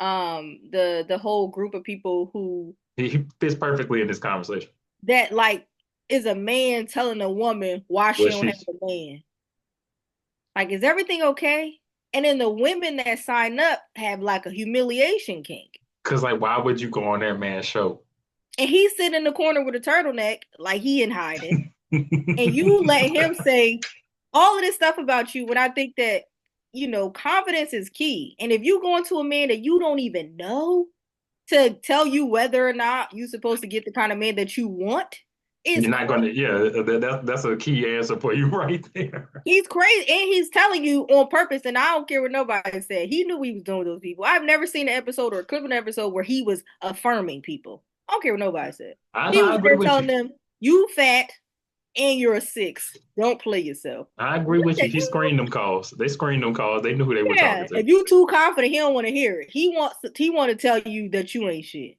Speaker 1: whole group of people who
Speaker 2: he fits perfectly in this conversation.
Speaker 1: that like is a man telling a woman why she
Speaker 2: Well,
Speaker 1: don't have
Speaker 2: she's
Speaker 1: a man. Like, is everything okay? And then the women that sign up have like a humiliation kink.
Speaker 2: because like, why would you go on that man's show?
Speaker 1: And he's sitting in the corner with a turtleneck, like he in hiding. And you let him say all of this stuff about you when I think that confidence is key. And if you go into a man that you don't even know to tell you whether or not you're supposed to get the kind of man that you want, is
Speaker 2: You're not going to, yeah, that's a key answer for you right there.
Speaker 1: he's crazy, and he's telling you on purpose. And I don't care what nobody said. He knew what he was doing with those people. I've never seen an episode or a clip of an episode where he was affirming people. I don't care what nobody said. He
Speaker 2: I
Speaker 1: was
Speaker 2: agree
Speaker 1: there
Speaker 2: with
Speaker 1: telling
Speaker 2: you.
Speaker 1: them, "You fat and you're a six. Don't play yourself."
Speaker 2: I agree
Speaker 1: What
Speaker 2: with
Speaker 1: the
Speaker 2: you. He
Speaker 1: hell?
Speaker 2: screened them calls. They screened them calls. They knew who they were talking
Speaker 1: Yeah.
Speaker 2: to.
Speaker 1: If you too confident, he don't want to hear it. He want to tell you that you ain't shit.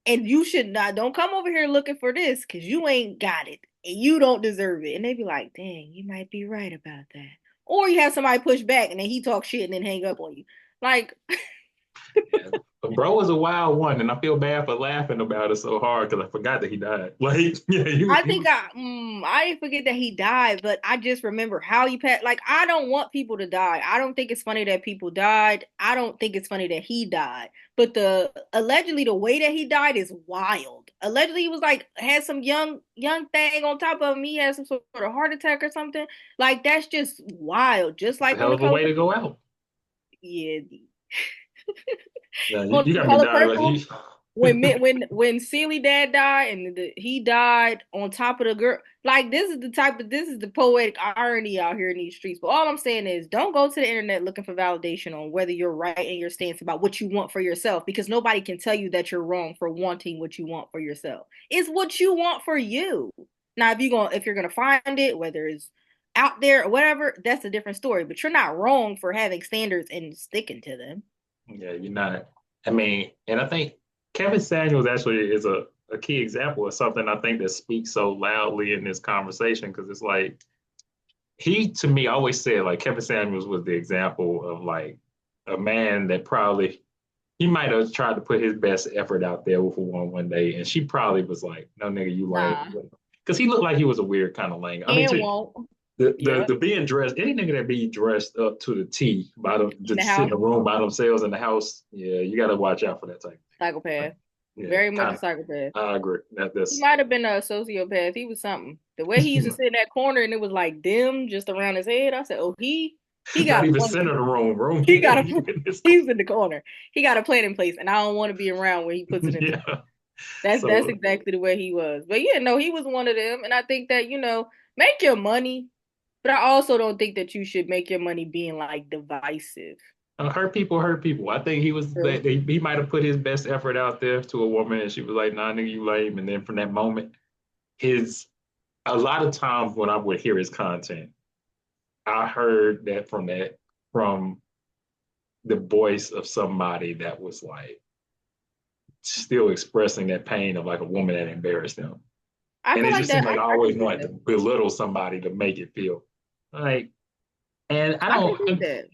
Speaker 1: And you should not don't come over here looking for this because you ain't got it and you don't deserve it. And they be like, dang, you might be right about that. Or you have somebody push back and then he talks shit and then hang up on you. Like,
Speaker 2: Yeah. But bro was a wild one, and I feel bad for laughing about it so hard because I forgot that he died. Like, yeah,
Speaker 1: I
Speaker 2: he
Speaker 1: think
Speaker 2: was.
Speaker 1: I didn't forget that he died, but I just remember how he passed. Like, I don't want people to die. I don't think it's funny that people died. I don't think it's funny that he died. But allegedly the way that he died is wild. Allegedly he was like had some young thing on top of him. He had some sort of heart attack or something. Like that's just wild. Just
Speaker 2: It's a
Speaker 1: like
Speaker 2: hell of a way to go out.
Speaker 1: yeah,
Speaker 2: Yeah,
Speaker 1: on
Speaker 2: you
Speaker 1: the
Speaker 2: got me
Speaker 1: color
Speaker 2: dying. Like
Speaker 1: purple.
Speaker 2: he,
Speaker 1: When Celie dad died and he died on top of the girl, like this is the poetic irony out here in these streets. But all I'm saying is, don't go to the internet looking for validation on whether you're right in your stance about what you want for yourself, because nobody can tell you that you're wrong for wanting what you want for yourself. It's what you want for you. Now, if you're gonna find it, whether it's out there or whatever, that's a different story. But you're not wrong for having standards and sticking to them.
Speaker 2: yeah, you're not. I mean, and I think Kevin Samuels actually is a key example of something I think that speaks so loudly in this conversation because it's like he to me always said like Kevin Samuels was the example of like a man that probably he might have tried to put his best effort out there with a woman one day, and she probably was like, "No, nigga, you lame,"
Speaker 1: Nah,
Speaker 2: because he looked like he was a weird kind of lame. I mean,
Speaker 1: can won't.
Speaker 2: the
Speaker 1: Yeah,
Speaker 2: the being dressed, any nigga that be dressed up to the T by them
Speaker 1: in
Speaker 2: to
Speaker 1: the
Speaker 2: sit in
Speaker 1: house.
Speaker 2: the room by themselves in the house, yeah, you got to watch out for that type. Of
Speaker 1: Psychopath.
Speaker 2: yeah,
Speaker 1: Very much a
Speaker 2: kind of.
Speaker 1: psychopath.
Speaker 2: I agree.
Speaker 1: He
Speaker 2: That's
Speaker 1: might have been a sociopath. He was something. The way he used to sit in that corner and it was like dim just around his head. I said, "Oh, he got
Speaker 2: not
Speaker 1: a
Speaker 2: even
Speaker 1: plan.
Speaker 2: center of the room. Room
Speaker 1: He got a
Speaker 2: you in this.
Speaker 1: he's in the corner. He got a plan in place, and I don't want to be around when he puts it into.
Speaker 2: Yeah.
Speaker 1: That's
Speaker 2: So
Speaker 1: exactly the way he was. But yeah, no, he was one of them, and I think that make your money, but I also don't think that you should make your money being like divisive.
Speaker 2: hurt people hurt people. I think he was
Speaker 1: True.
Speaker 2: he might have put his best effort out there to a woman, and she was like, "Nah, nigga, you lame." And then from that moment, his a lot of times when I would hear his content, I heard from the voice of somebody that was like still expressing that pain of like a woman that embarrassed them.
Speaker 1: I
Speaker 2: And
Speaker 1: feel
Speaker 2: it
Speaker 1: like
Speaker 2: just seemed
Speaker 1: that.
Speaker 2: like I
Speaker 1: I can
Speaker 2: always
Speaker 1: see
Speaker 2: wanted to
Speaker 1: that.
Speaker 2: belittle somebody to make it feel like, and I
Speaker 1: I can see
Speaker 2: don't,
Speaker 1: that.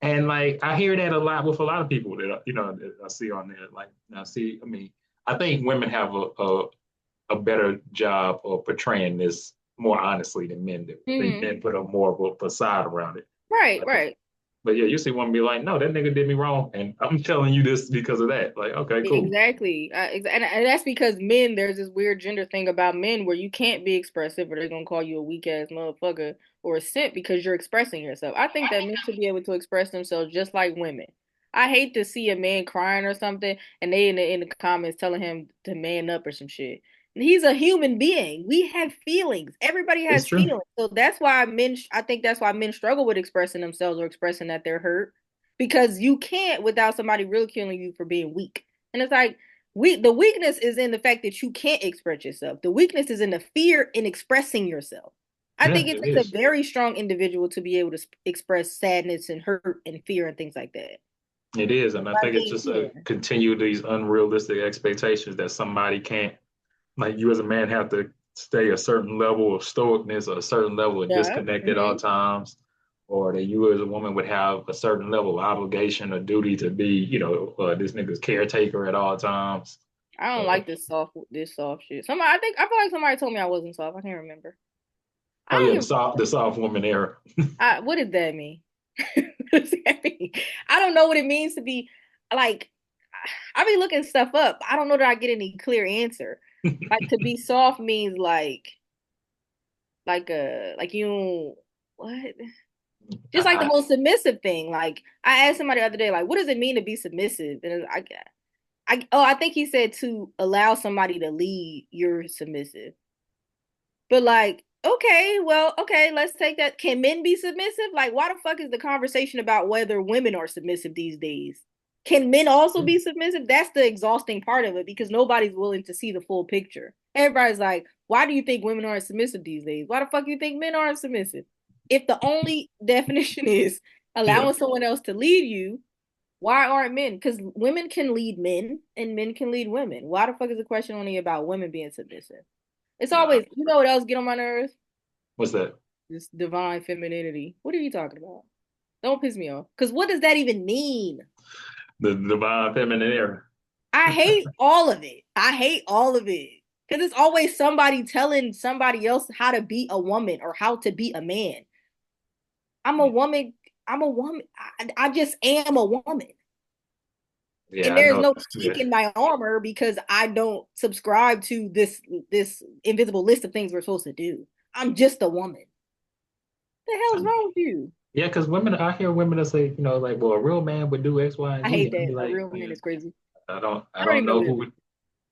Speaker 2: and like I hear that a lot with a lot of people that that I see on there. Like I see, I mean, I think women have a better job of portraying this more honestly than men do. I think
Speaker 1: Hmm.
Speaker 2: men put a more of a facade around it.
Speaker 1: Right,
Speaker 2: Like,
Speaker 1: right.
Speaker 2: but yeah, you see one be like, no, that nigga did me wrong, and I'm telling you this because of that. Like, okay, cool.
Speaker 1: Exactly. And that's because men, there's this weird gender thing about men where you can't be expressive or they're going to call you a weak ass motherfucker or a simp because you're expressing yourself. I think that men should be able to express themselves just like women. I hate to see a man crying or something and they in the comments telling him to man up or some shit. He's a human being. We have feelings. Everybody
Speaker 2: It's
Speaker 1: has
Speaker 2: true.
Speaker 1: feelings. So that's why I think that's why men struggle with expressing themselves or expressing that they're hurt because you can't without somebody ridiculing you for being weak. And it's like the weakness is in the fact that you can't express yourself. The weakness is in the fear in expressing yourself. I
Speaker 2: Yeah,
Speaker 1: think it
Speaker 2: it
Speaker 1: takes a
Speaker 2: is.
Speaker 1: very strong individual to be able to express sadness and hurt and fear and things like that.
Speaker 2: It is, and I
Speaker 1: I
Speaker 2: think it's
Speaker 1: think,
Speaker 2: just
Speaker 1: yeah,
Speaker 2: a continue these unrealistic expectations that somebody can't, like you as a man, have to stay a certain level of stoicness or a certain level of
Speaker 1: yeah,
Speaker 2: disconnect at all
Speaker 1: hmm,
Speaker 2: times, or that you as a woman would have a certain level of obligation or duty to be, this nigga's caretaker at all times.
Speaker 1: I don't
Speaker 2: Uh,
Speaker 1: like this soft shit. I feel like somebody told me I wasn't soft. I can't remember. I
Speaker 2: oh
Speaker 1: don't
Speaker 2: yeah,
Speaker 1: give a fuck.
Speaker 2: the soft woman era.
Speaker 1: What does that mean? What does that mean? I don't know what it means to be like. I be looking stuff up. I don't know that I get any clear answer. Like to be soft means like you what? Just like the
Speaker 2: I,
Speaker 1: most submissive thing. Like I asked somebody the other day, like, what does it mean to be submissive? And I think he said to allow somebody to lead, you're submissive. But like, okay, well, okay, let's take that. Can men be submissive? Like, why the fuck is the conversation about whether women are submissive these days? Can men also be submissive? That's the exhausting part of it because nobody's willing to see the full picture. Everybody's like, why do you think women aren't submissive these days? Why the fuck do you think men aren't submissive? If the only definition is
Speaker 2: yeah,
Speaker 1: allowing someone else to lead you, why aren't men? Because women can lead men and men can lead women. Why the fuck is the question only about women being submissive? It's
Speaker 2: nah.
Speaker 1: always, you know what else get on my nerves?
Speaker 2: What's that?
Speaker 1: This divine femininity. What are you talking about? Don't piss me off. Because what does that even mean?
Speaker 2: The divine feminine era.
Speaker 1: I hate all of it. I hate all of it. Because it's always somebody telling somebody else how to be a woman or how to be a man. I'm a woman. I'm a woman. I just am a woman.
Speaker 2: Yeah,
Speaker 1: And
Speaker 2: I
Speaker 1: there's
Speaker 2: know.
Speaker 1: no
Speaker 2: Yeah,
Speaker 1: chink in my armor because I don't subscribe to this invisible list of things we're supposed to do. I'm just a woman. What the hell is wrong with you?
Speaker 2: yeah, because women, I hear women that say, like, well, a real man would do X, Y, and
Speaker 1: I
Speaker 2: Z.
Speaker 1: hate
Speaker 2: And I
Speaker 1: that.
Speaker 2: be
Speaker 1: A
Speaker 2: like,
Speaker 1: real man
Speaker 2: man,
Speaker 1: is crazy.
Speaker 2: I
Speaker 1: I don't
Speaker 2: don't
Speaker 1: even know
Speaker 2: know
Speaker 1: what
Speaker 2: who
Speaker 1: that
Speaker 2: would.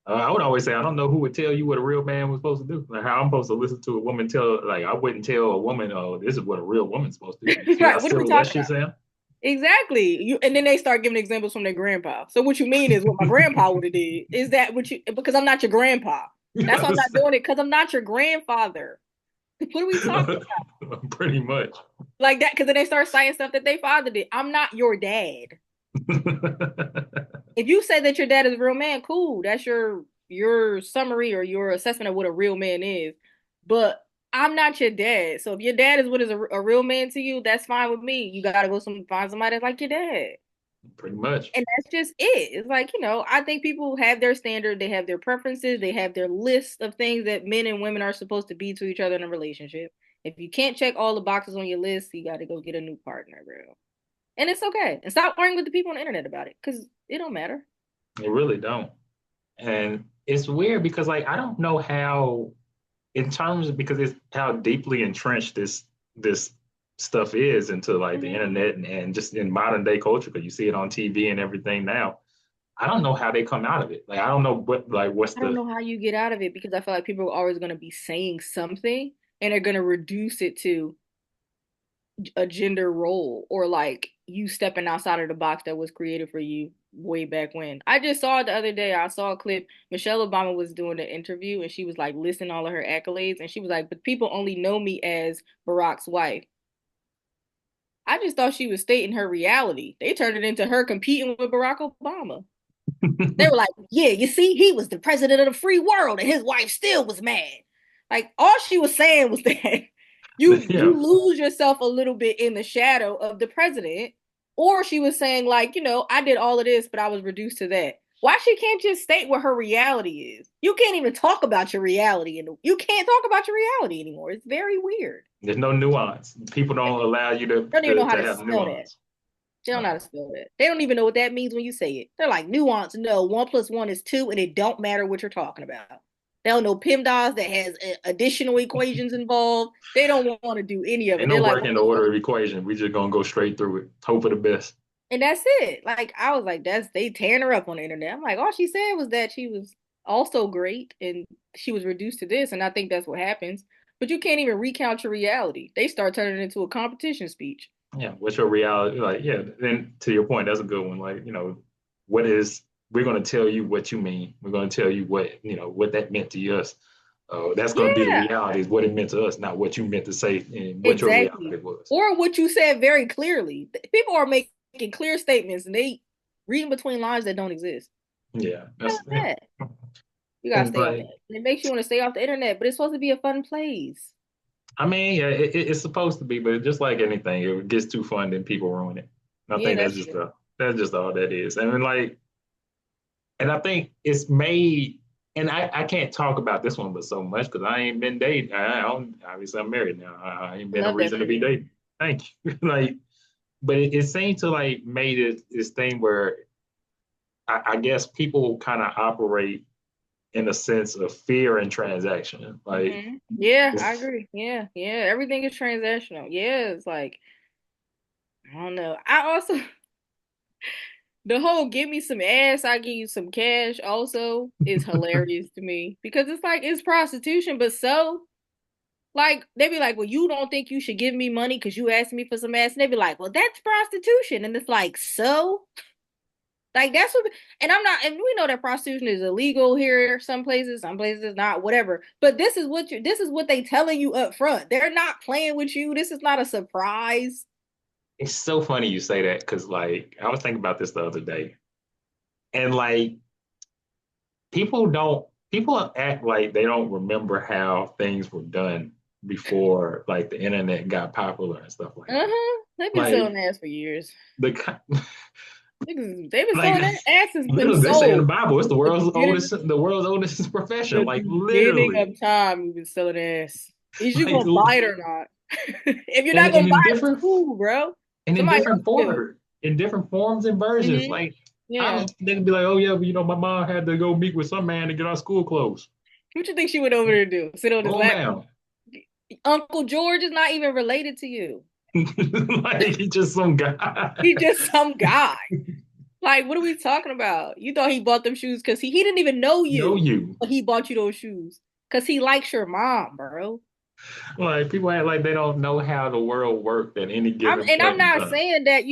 Speaker 2: I would always say, I don't know who would tell you what a real man was supposed to do. Like how I'm supposed to listen to a woman tell, like I wouldn't tell a woman, oh, this is what a real woman's supposed to do. You
Speaker 1: means.
Speaker 2: see how
Speaker 1: Right. What are we
Speaker 2: silly that
Speaker 1: talking
Speaker 2: shit
Speaker 1: about?
Speaker 2: sound?
Speaker 1: Exactly. And then they start giving examples from their grandpa. So what you mean is what my grandpa would have did. Is that what you because I'm not your grandpa. That's why I'm not doing it, because I'm not your grandfather. What are we talking
Speaker 2: Pretty much.
Speaker 1: like that? Because then they start citing stuff that they father did. I'm not your dad. If you say that your dad is a real man, cool. That's your summary or your assessment of what a real man is. But I'm not your dad. So if your dad is what is a real man to you, that's fine with me. You gotta go find somebody that's like your dad.
Speaker 2: Pretty much.
Speaker 1: And that's just it. It's like, I think people have their standard, they have their preferences, they have their list of things that men and women are supposed to be to each other in a relationship. If you can't check all the boxes on your list, you got to go get a new partner, bro. And it's okay. And stop arguing with the people on the internet about it because it don't matter.
Speaker 2: It really don't. And it's weird because like I don't know how in terms of because it's how deeply entrenched this stuff is into like the
Speaker 1: Mhm.
Speaker 2: internet and just in modern day culture because you see it on TV and everything now. I don't know how they come out of it. Like I don't know what's
Speaker 1: I don't
Speaker 2: the
Speaker 1: know how you get out of it because I feel like people are always going to be saying something and they're going to reduce it to a gender role or like you stepping outside of the box that was created for you way back when. I just saw it the other day. I saw a clip. Michelle Obama was doing an interview and she was like listing all of her accolades and she was like, but people only know me as Barack's wife. I just thought she was stating her reality. They turned it into her competing with Barack Obama. They were like, yeah, you see, he was the president of the free world and his wife still was mad. Like all she was saying was that
Speaker 2: yeah.
Speaker 1: you lose yourself a little bit in the shadow of the president. Or she was saying, like, I did all of this, but I was reduced to that. Why she can't just state what her reality is? You can't even talk about your reality and you can't talk about your reality anymore. It's very weird.
Speaker 2: There's no nuance. People don't allow you
Speaker 1: They don't even know how
Speaker 2: to
Speaker 1: to
Speaker 2: have
Speaker 1: spell that.
Speaker 2: nuance.
Speaker 1: They don't know
Speaker 2: No.
Speaker 1: how to spell that. They don't even know what that means when you say it. They're like nuance. No, 1 plus 1 is 2, and it don't matter what you're talking about. They don't know PEMDAS that has additional equations involved. They don't want to do any of
Speaker 2: Ain't
Speaker 1: it.
Speaker 2: no
Speaker 1: They're like
Speaker 2: work
Speaker 1: one
Speaker 2: in the
Speaker 1: plus one
Speaker 2: order
Speaker 1: is,
Speaker 2: of equation. We just gonna go straight through it. Hope for the best.
Speaker 1: and that's it. Like I was like, that's they tearing her up on the internet. I'm like, all she said was that she was also great and she was reduced to this, and I think that's what happens. But you can't even recount your reality. They start turning it into a competition speech.
Speaker 2: Yeah. What's your reality? Like, yeah. Then to your point, that's a good one. Like, what is we're gonna tell you what you mean. We're gonna tell you what that meant to us. That's gonna be the
Speaker 1: Yeah,
Speaker 2: reality is what it meant to us, not what you meant to say and what your reality
Speaker 1: exactly.
Speaker 2: was.
Speaker 1: Or what you said very clearly. People are making clear statements and they reading between lines that don't exist.
Speaker 2: Yeah.
Speaker 1: How's
Speaker 2: That's yeah.
Speaker 1: that? You gotta
Speaker 2: And
Speaker 1: stay off that.
Speaker 2: like
Speaker 1: And it makes you want to stay off the internet, but it's supposed to be a fun place.
Speaker 2: I mean, yeah, it's supposed to be, but just like anything, if it gets too fun, then people ruin it. And I
Speaker 1: Yeah,
Speaker 2: think
Speaker 1: that's true.
Speaker 2: that's just all that is. And then and I think it's made, and I can't talk about this one but so much because I ain't been dating. I don't, obviously I'm married now. I ain't
Speaker 1: I
Speaker 2: been a
Speaker 1: love that
Speaker 2: reason
Speaker 1: for
Speaker 2: to be
Speaker 1: you.
Speaker 2: dating. Thank you. But it seemed to like made it this thing where I guess people kind of operate in a sense of fear and transaction. Like
Speaker 1: Yeah, I
Speaker 2: it's
Speaker 1: agree. Yeah, yeah. Everything is transactional. Yeah, it's like I don't know. I also the whole give me some ass, I give you some cash also is hilarious to me because it's like it's prostitution, but so like they be like, well, you don't think you should give me money because you asked me for some ass, and they be like, well, that's prostitution, and it's like so. Like that's what, and I'm not, and we know that prostitution is illegal here, some places not, whatever. But this is what they telling you up front. They're not playing with you. This is not a surprise.
Speaker 2: It's so funny you say that because, like, I was thinking about this the other day, and like, people act like they don't remember how things were done before, like, the internet got popular and stuff like that.
Speaker 1: Uh-huh. They've been
Speaker 2: Like
Speaker 1: selling ass for years.
Speaker 2: the
Speaker 1: They've been
Speaker 2: like
Speaker 1: selling that ass has been
Speaker 2: literally, they say in the
Speaker 1: sold.
Speaker 2: Bible, it's
Speaker 1: Beginning,
Speaker 2: the world's oldest profession.
Speaker 1: the
Speaker 2: Like
Speaker 1: beginning
Speaker 2: literally,
Speaker 1: of time, we've been selling ass. Is you
Speaker 2: like
Speaker 1: gonna buy it or not? If you're not gonna
Speaker 2: and
Speaker 1: buy it, it's cool, bro. Somebody else will.
Speaker 2: in different forms and versions.
Speaker 1: Mm-hmm.
Speaker 2: Like I
Speaker 1: Yeah.
Speaker 2: was, they could be like, oh yeah, but, my mom had to go meet with some man to get our school clothes.
Speaker 1: What you think she went over there to do? Sit on his
Speaker 2: Oh
Speaker 1: lap?
Speaker 2: man,
Speaker 1: Uncle George is not even related to you.
Speaker 2: like he's just some guy.
Speaker 1: He's just some guy. Like, what are we talking about? You thought he bought them shoes because he didn't even know
Speaker 2: Know
Speaker 1: you,
Speaker 2: you.
Speaker 1: but he bought you those shoes because he likes your mom, bro.
Speaker 2: Like people act like they don't know how the world worked at any given
Speaker 1: I'm
Speaker 2: point in
Speaker 1: not
Speaker 2: time.
Speaker 1: saying that,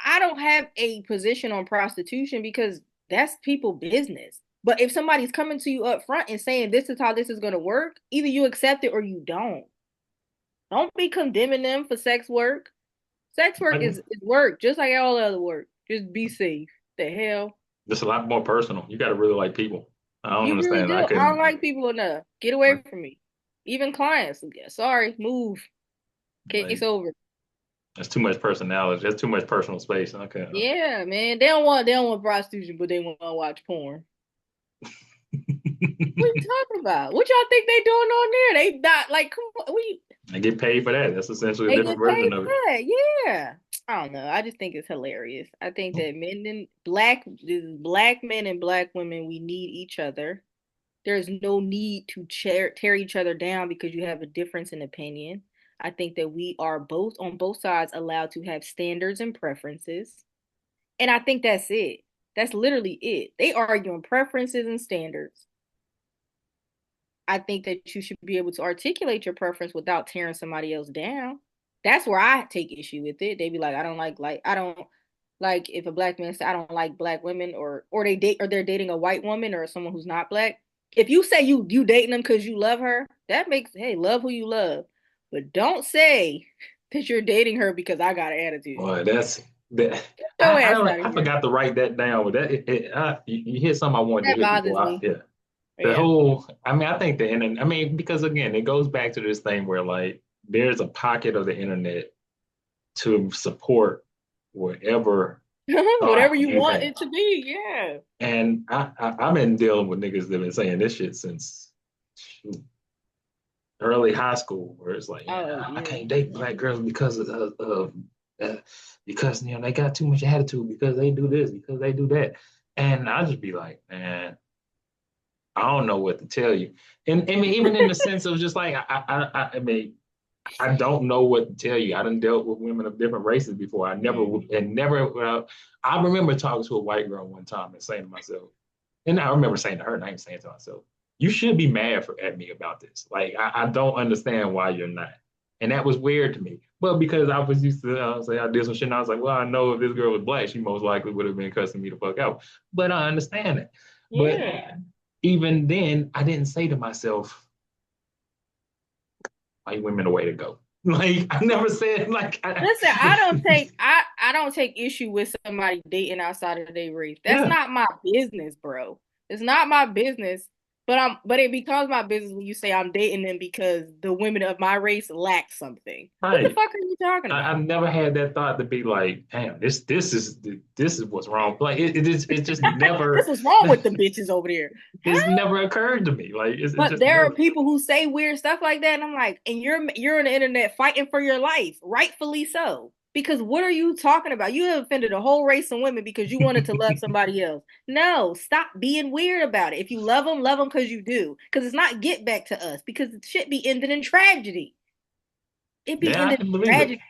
Speaker 1: I don't have a position on prostitution because that's people business. But if somebody's coming to you up front and saying this is how this is going to work, either you accept it or you don't. Don't be condemning them for sex work. Sex work
Speaker 2: Like
Speaker 1: is work, just like all other work. Just be safe. The hell?
Speaker 2: it's a lot more personal. You got to really like people. I don't
Speaker 1: You really
Speaker 2: understand. I
Speaker 1: do. I don't
Speaker 2: couldn't.
Speaker 1: like people enough. Get away from me. Even clients. Yeah, sorry, move. Okay, it's
Speaker 2: Like
Speaker 1: over.
Speaker 2: that's too much personality. That's too much personal space. Okay.
Speaker 1: Yeah, man. They don't want prostitution, but they want to watch porn. What are you talking about? What y'all think they doing on there? They not like come on,
Speaker 2: I get paid for that. That's essentially a
Speaker 1: they
Speaker 2: different
Speaker 1: get paid
Speaker 2: version of
Speaker 1: for
Speaker 2: it.
Speaker 1: that. Yeah. I don't know. I just think it's hilarious. I think that black men and black women, we need each other. There's no need to tear each other down because you have a difference in opinion. I think that we are both on both sides allowed to have standards and preferences. And I think that's it. That's literally it. They arguing preferences and standards. I think that you should be able to articulate your preference without tearing somebody else down. That's where I take issue with it. They be like, I don't like if a black man say I don't like black women or they're dating a white woman or someone who's not black. If you say you dating them because you love her, that makes hey, love who you love. But don't say that you're dating her because I got an attitude.
Speaker 2: Boy, that's that.
Speaker 1: Get your ass out of
Speaker 2: I
Speaker 1: here.
Speaker 2: forgot to write that down, but you hit something I wanted to
Speaker 1: That
Speaker 2: hit
Speaker 1: bothers
Speaker 2: before I
Speaker 1: me.
Speaker 2: yeah. The
Speaker 1: Yeah.
Speaker 2: whole, I mean, I think the internet, I mean, because again, it goes back to this thing where like there's a pocket of the internet to support whatever
Speaker 1: Whatever
Speaker 2: thought
Speaker 1: you
Speaker 2: you
Speaker 1: want
Speaker 2: have.
Speaker 1: it to be, yeah.
Speaker 2: And I've been dealing with niggas that have been saying this shit since shoot, early high school, where it's like,
Speaker 1: Oh
Speaker 2: I
Speaker 1: yeah.
Speaker 2: can't date black girls because because they got too much attitude, because they do this, because they do that. And I just be like, man, I don't know what to tell you. And I mean, even in the sense of just like, I mean, I don't know what to tell you. I done dealt with women of different races before.
Speaker 1: Mhm.
Speaker 2: I remember talking to a white girl one time and saying to myself, and I remember saying to her, and I ain't saying to myself, you should be mad at me about this. Like, I don't understand why you're not. And that was weird to me. But because I was used to say I did some shit, and I was like, well, I know if this girl was black, she most likely would have been cussing me the fuck out. But I understand it. But
Speaker 1: Yeah.
Speaker 2: even then, I didn't say to myself, white women the way to go. Like I never said like
Speaker 1: Listen, I don't take issue with somebody dating outside of their race. That's
Speaker 2: yeah,
Speaker 1: not my business, bro. It's not my business. But it becomes my business when you say I'm dating them because the women of my race lack something. What the
Speaker 2: right.
Speaker 1: fuck are you talking
Speaker 2: I've
Speaker 1: about?
Speaker 2: never had that thought to be like, damn, this is what's wrong. Like it just
Speaker 1: This
Speaker 2: never
Speaker 1: was wrong with them bitches over there.
Speaker 2: it's
Speaker 1: Huh?
Speaker 2: never occurred to me. Like it
Speaker 1: But
Speaker 2: just
Speaker 1: there are
Speaker 2: never.
Speaker 1: people who say weird stuff like that, and I'm like, and you're on the internet fighting for your life, rightfully so. Because what are you talking about? You have offended a whole race of women because you wanted to love somebody else. No, stop being weird about it. If you love them because you do. Because it's not get back to us. Because it should be ended in tragedy. It be
Speaker 2: Yeah, I
Speaker 1: ended
Speaker 2: can
Speaker 1: in
Speaker 2: believe it.
Speaker 1: tragedy.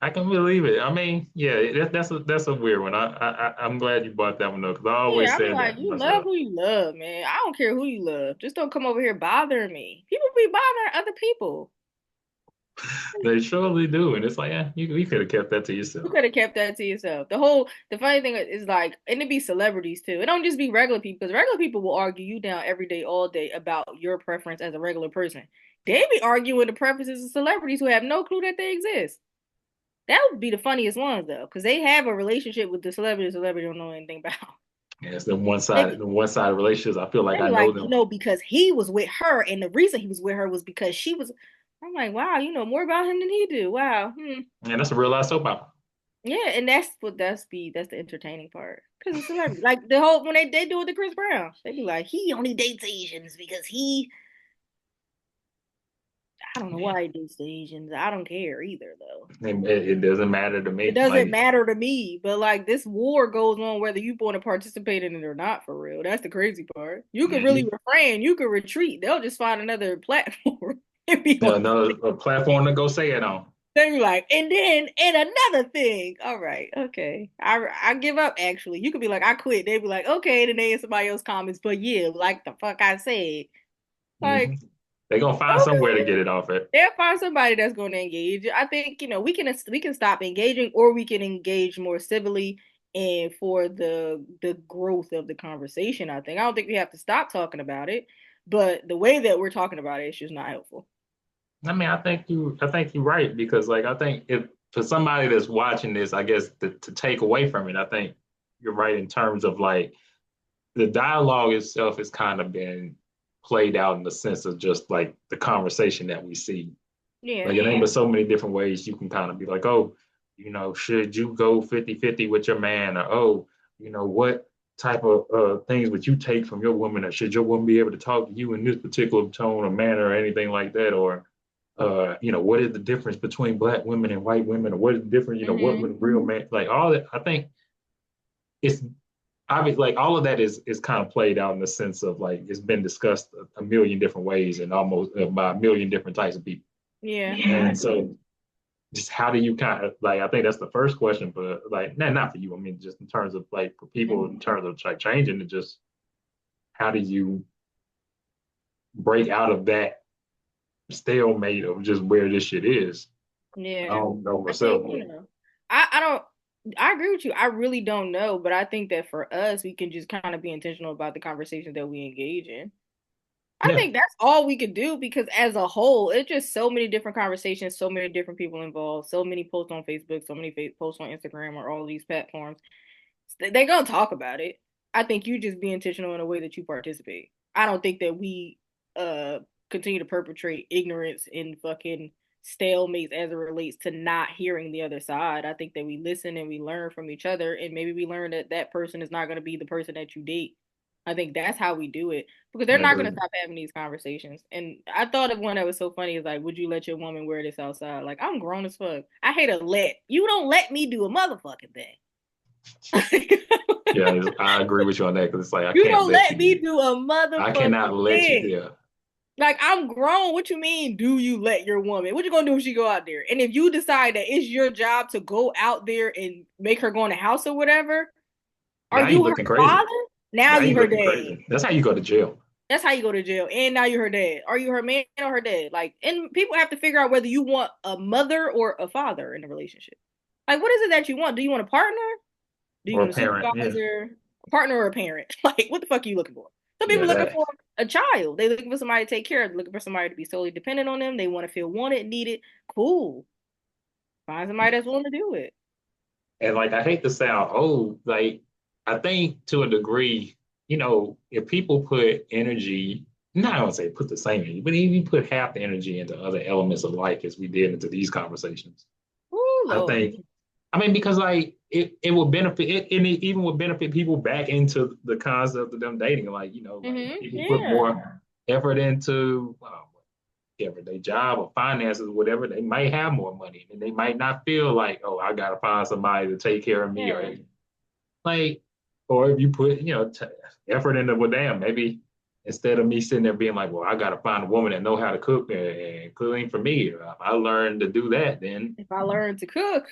Speaker 2: I can believe it. I mean, yeah, that's a weird one. I'm glad you brought that one up because I always
Speaker 1: Yeah, I be
Speaker 2: said
Speaker 1: like,
Speaker 2: that to
Speaker 1: you love
Speaker 2: myself.
Speaker 1: who you love, man. I don't care who you love. Just don't come over here bothering me. People be bothering other people.
Speaker 2: They surely do, and it's like, yeah, you could have kept that to
Speaker 1: You
Speaker 2: yourself.
Speaker 1: could have kept that to yourself. The funny thing is like, and it be celebrities too. It don't just be regular people, because regular people will argue you down every day, all day about your preference as a regular person. They be arguing the preferences of celebrities who have no clue that they exist. That would be the funniest ones though, because they have a relationship with the celebrity don't know anything about.
Speaker 2: Yeah, it's
Speaker 1: They,
Speaker 2: the one side relationships. I feel like
Speaker 1: they
Speaker 2: I
Speaker 1: be
Speaker 2: know
Speaker 1: like,
Speaker 2: them,
Speaker 1: because he was with her, and the reason he was with her was because she was. I'm like, wow, you know more about him than he do. Wow. Hmm.
Speaker 2: and that's a real life soap opera.
Speaker 1: Yeah, and that's the entertaining part. Because it's celebrity. Like the whole when they do it to Chris Brown, they be like, he only dates Asians because he I don't know
Speaker 2: Yeah.
Speaker 1: why he dates Asians. I don't care either though.
Speaker 2: It doesn't matter to
Speaker 1: It
Speaker 2: me.
Speaker 1: doesn't
Speaker 2: Like,
Speaker 1: matter to me, but like this war goes on whether you want to participate in it or not for real. That's the crazy part. You could
Speaker 2: yeah,
Speaker 1: really refrain, you could retreat. They'll just find another platform and be on.
Speaker 2: another a platform to go say it on.
Speaker 1: Then you're like, and another thing. All right, okay. I give up actually. You could be like, I quit. They'd be like, okay, then they in somebody else's comments, but yeah, like the fuck I said.
Speaker 2: Hmm.
Speaker 1: Like,
Speaker 2: They're gonna find somewhere to
Speaker 1: okay.
Speaker 2: get it off at.
Speaker 1: They'll find somebody that's going to engage. I think we can stop engaging, or we can engage more civilly and for the growth of the conversation. I don't think we have to stop talking about it, but the way that we're talking about it is just not helpful.
Speaker 2: I mean, I think you're right because like I think if for somebody that's watching this, I guess to take away from it, I think you're right in terms of like the dialogue itself has kind of been played out in the sense of just like the conversation that we see.
Speaker 1: Yeah.
Speaker 2: Like it ain't but so many different ways you can kind of be like, oh, should you go 50-50 with your man? Or, oh, what type of things would you take from your woman? Or should your woman be able to talk to you in this particular tone or manner or anything like that? Or, what is the difference between black women and white women? Or what is the difference, what
Speaker 1: Hmm.
Speaker 2: would a real man, like all that? I think it's obvious, like all of that is kind of played out in the sense of like it's been discussed a million different ways and almost by a million different types of people.
Speaker 1: Yeah.
Speaker 2: And so just how do you kind of like I think that's the first question, but like not for you. I mean, just in terms of like for people in terms of like changing it, just how do you break out of that stalemate of just where this shit is? I
Speaker 1: Yeah.
Speaker 2: don't know
Speaker 1: I
Speaker 2: myself.
Speaker 1: think, I don't I agree with you. I really don't know, but I think that for us, we can just kind of be intentional about the conversations that we engage in. I
Speaker 2: Yeah,
Speaker 1: think that's all we could do because as a whole, it's just so many different conversations, so many different people involved, so many posts on Facebook, so many posts on Instagram or all these platforms. They're gonna talk about it. I think you just be intentional in the way that you participate. I don't think that we uh continue to perpetrate ignorance and fucking stalemates as it relates to not hearing the other side. I think that we listen and we learn from each other, and maybe we learn that that person is not going to be the person that you date. I think that's how we do it because they're
Speaker 2: I
Speaker 1: not going to
Speaker 2: agree.
Speaker 1: stop having these conversations. And I thought of one that was so funny is like, would you let your woman wear this outside? Like, I'm grown as fuck. I hate a let. You don't let me do a motherfucking thing.
Speaker 2: Yeah, I agree with you on that because it's like I
Speaker 1: You
Speaker 2: can't
Speaker 1: don't
Speaker 2: let
Speaker 1: let
Speaker 2: you do
Speaker 1: me
Speaker 2: it.
Speaker 1: do a
Speaker 2: I cannot
Speaker 1: motherfucking
Speaker 2: let you.
Speaker 1: thing.
Speaker 2: Yeah,
Speaker 1: Like I'm grown. What you mean? Do you let your woman? What you gonna do if she go out there? And if you decide that it's your job to go out there and make her go in the house or whatever, are
Speaker 2: now you
Speaker 1: you her
Speaker 2: looking crazy.
Speaker 1: father? Now
Speaker 2: Now you
Speaker 1: you her
Speaker 2: looking
Speaker 1: dad.
Speaker 2: crazy. That's how you go to jail.
Speaker 1: That's how you go to jail. And now you're her dad. Are you her man or her dad? Like, and people have to figure out whether you want a mother or a father in a relationship. Like, what is it that you want? Do you want a partner? Do you
Speaker 2: Or a
Speaker 1: want a
Speaker 2: parent. Yeah,
Speaker 1: supervisor, a partner, or a parent? Like, what the fuck are you looking for? Some
Speaker 2: yeah,
Speaker 1: people looking
Speaker 2: that.
Speaker 1: for a child. They looking for somebody to take care of. They're looking for somebody to be solely dependent on them. They want to feel wanted, needed. Cool. Find somebody that's willing to do it.
Speaker 2: And like I hate to sound old, like I think to a degree, if people put energy, not I would say put the same energy, but even put half the energy into other elements of life as we did into these conversations,
Speaker 1: Oh
Speaker 2: I
Speaker 1: Lord.
Speaker 2: think I mean because like it will benefit it and it even would benefit people back into the concept of them dating. Like, like
Speaker 1: Mm-hmm.
Speaker 2: people put
Speaker 1: Yeah.
Speaker 2: more effort into whatever their job or finances or whatever, they might have more money and they might not feel like, oh, I gotta find somebody to take care of me or
Speaker 1: Yeah.
Speaker 2: like, or if you put, effort into, well, damn, maybe. Instead of me sitting there being like, well, I got to find a woman that know how to cook and clean for me. If I learned to do that, then
Speaker 1: If I learn to cook,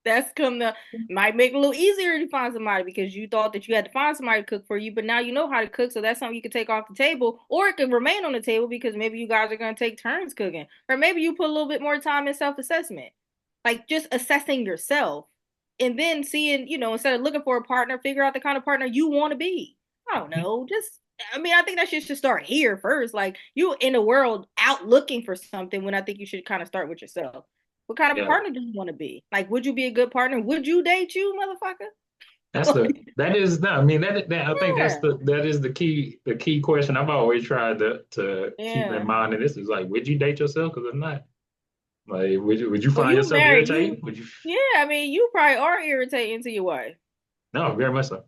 Speaker 1: that's come to might make it a little easier to find somebody because you thought that you had to find somebody to cook for you, but now you know how to cook, so that's something you can take off the table, or it can remain on the table because maybe you guys are going to take turns cooking, or maybe you put a little bit more time in self-assessment, like just assessing yourself, and then seeing, instead of looking for a partner, figure out the kind of partner you want to be. I don't know, just. I mean, I think that shit should start here first. Like you in the world out looking for something when I think you should kind of start with yourself. What kind of
Speaker 2: yeah,
Speaker 1: partner do you want to be? Like, would you be a good partner? Would you date you, motherfucker?
Speaker 2: that's that is no, I mean that I think
Speaker 1: Yeah,
Speaker 2: that is the key question I've always tried to keep in
Speaker 1: yeah.
Speaker 2: mind. And this is like, would you date yourself? Because if not, like, would you
Speaker 1: Well,
Speaker 2: find
Speaker 1: you
Speaker 2: yourself
Speaker 1: married you.
Speaker 2: irritating? Would you?
Speaker 1: Yeah, I mean, you probably are irritating to your wife.
Speaker 2: No, very much so.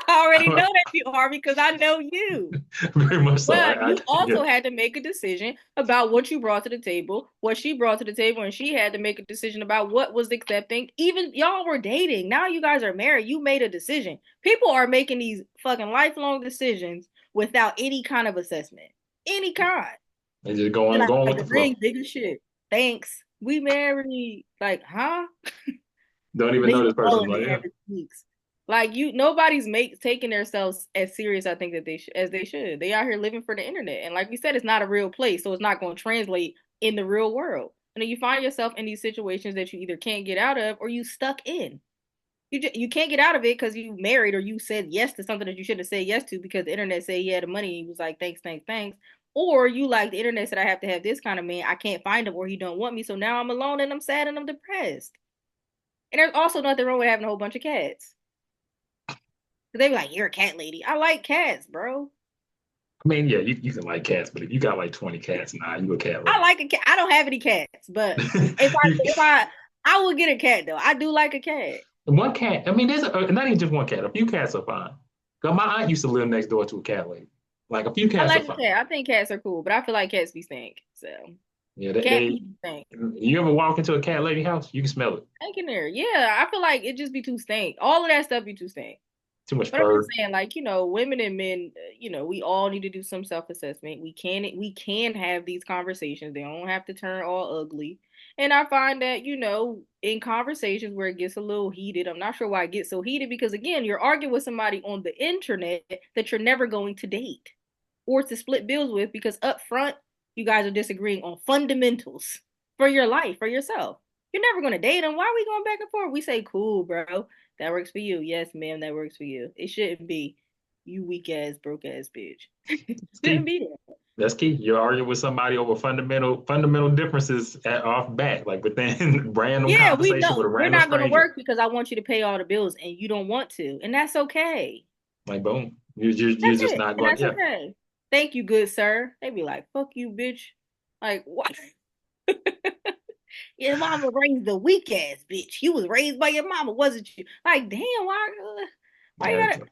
Speaker 1: I already know that you are because I know you.
Speaker 2: Very much so.
Speaker 1: But you
Speaker 2: Yeah,
Speaker 1: also had to make a decision about what you brought to the table, what she brought to the table, and she had to make a decision about what was accepting. Even y'all were dating. Now you guys are married. You made a decision. People are making these fucking lifelong decisions without any kind of assessment. Any kind.
Speaker 2: they just
Speaker 1: They're
Speaker 2: going
Speaker 1: like
Speaker 2: with
Speaker 1: the
Speaker 2: the flow.
Speaker 1: ring big as shit. Thanks. We married. Like, huh?
Speaker 2: Don't even
Speaker 1: Then
Speaker 2: know
Speaker 1: you
Speaker 2: this person.
Speaker 1: calling
Speaker 2: Like,
Speaker 1: it
Speaker 2: yeah,
Speaker 1: every 2 weeks. Like nobody's taking themselves as serious. I think that as they should. They out here living for the internet, and like we said, it's not a real place, so it's not going to translate in the real world. And then you find yourself in these situations that you either can't get out of or you stuck in. You can't get out of it because you married or you said yes to something that you should have said yes to because the internet said he had the money. And he was like, thanks, thanks, thanks. Or you like the internet said I have to have this kind of man. I can't find him or he don't want me. So now I'm alone and I'm sad and I'm depressed. And there's also nothing wrong with having a whole bunch of cats. They be like, you're a cat lady. I like cats, bro.
Speaker 2: I mean, yeah, you can like cats, but if you got like 20 cats, nah, you a cat
Speaker 1: I
Speaker 2: lady.
Speaker 1: like a cat. I don't have any cats, but if I
Speaker 2: You,
Speaker 1: if I I would get a cat though. I do like a cat.
Speaker 2: one cat. I mean, not even just one cat. A few cats are fine. 'Cause my aunt used to live next door to a cat lady. Like a few
Speaker 1: I
Speaker 2: cats are
Speaker 1: like a
Speaker 2: fine.
Speaker 1: cat. I think cats are cool, but I feel like cats be stink. So
Speaker 2: Yeah,
Speaker 1: cat people stink.
Speaker 2: you ever walk into a cat lady house, you can smell it.
Speaker 1: Stink in there. Yeah, I feel like it just be too stink. All of that stuff be too stink.
Speaker 2: Too much
Speaker 1: But I'm just
Speaker 2: fur.
Speaker 1: saying, like, women and men, we all need to do some self-assessment. We can have these conversations. They don't have to turn all ugly. And I find that, in conversations where it gets a little heated, I'm not sure why it gets so heated because again, you're arguing with somebody on the internet that you're never going to date or to split bills with because up front, you guys are disagreeing on fundamentals for your life, for yourself. You're never going to date them. Why are we going back and forth? We say, cool, bro. That works for you. Yes, ma'am, that works for you. It shouldn't be you weak ass, broke ass bitch.
Speaker 2: That's
Speaker 1: Shouldn't
Speaker 2: key.
Speaker 1: be there.
Speaker 2: That's key. You're arguing with somebody over fundamental differences off bat, like within random
Speaker 1: Yeah, we
Speaker 2: conversation
Speaker 1: know
Speaker 2: with a
Speaker 1: we're
Speaker 2: random
Speaker 1: not gonna
Speaker 2: stranger.
Speaker 1: work because I want you to pay all the bills and you don't want to. And that's okay.
Speaker 2: Like boom, you're
Speaker 1: That's
Speaker 2: just
Speaker 1: it.
Speaker 2: not
Speaker 1: And
Speaker 2: going.
Speaker 1: that's
Speaker 2: Yeah,
Speaker 1: okay. Thank you, good sir. They be like, fuck you, bitch. Like, what? Your mama raised a weak ass bitch. You was raised by your mama, wasn't you? Like, damn, why you
Speaker 2: yeah.
Speaker 1: gotta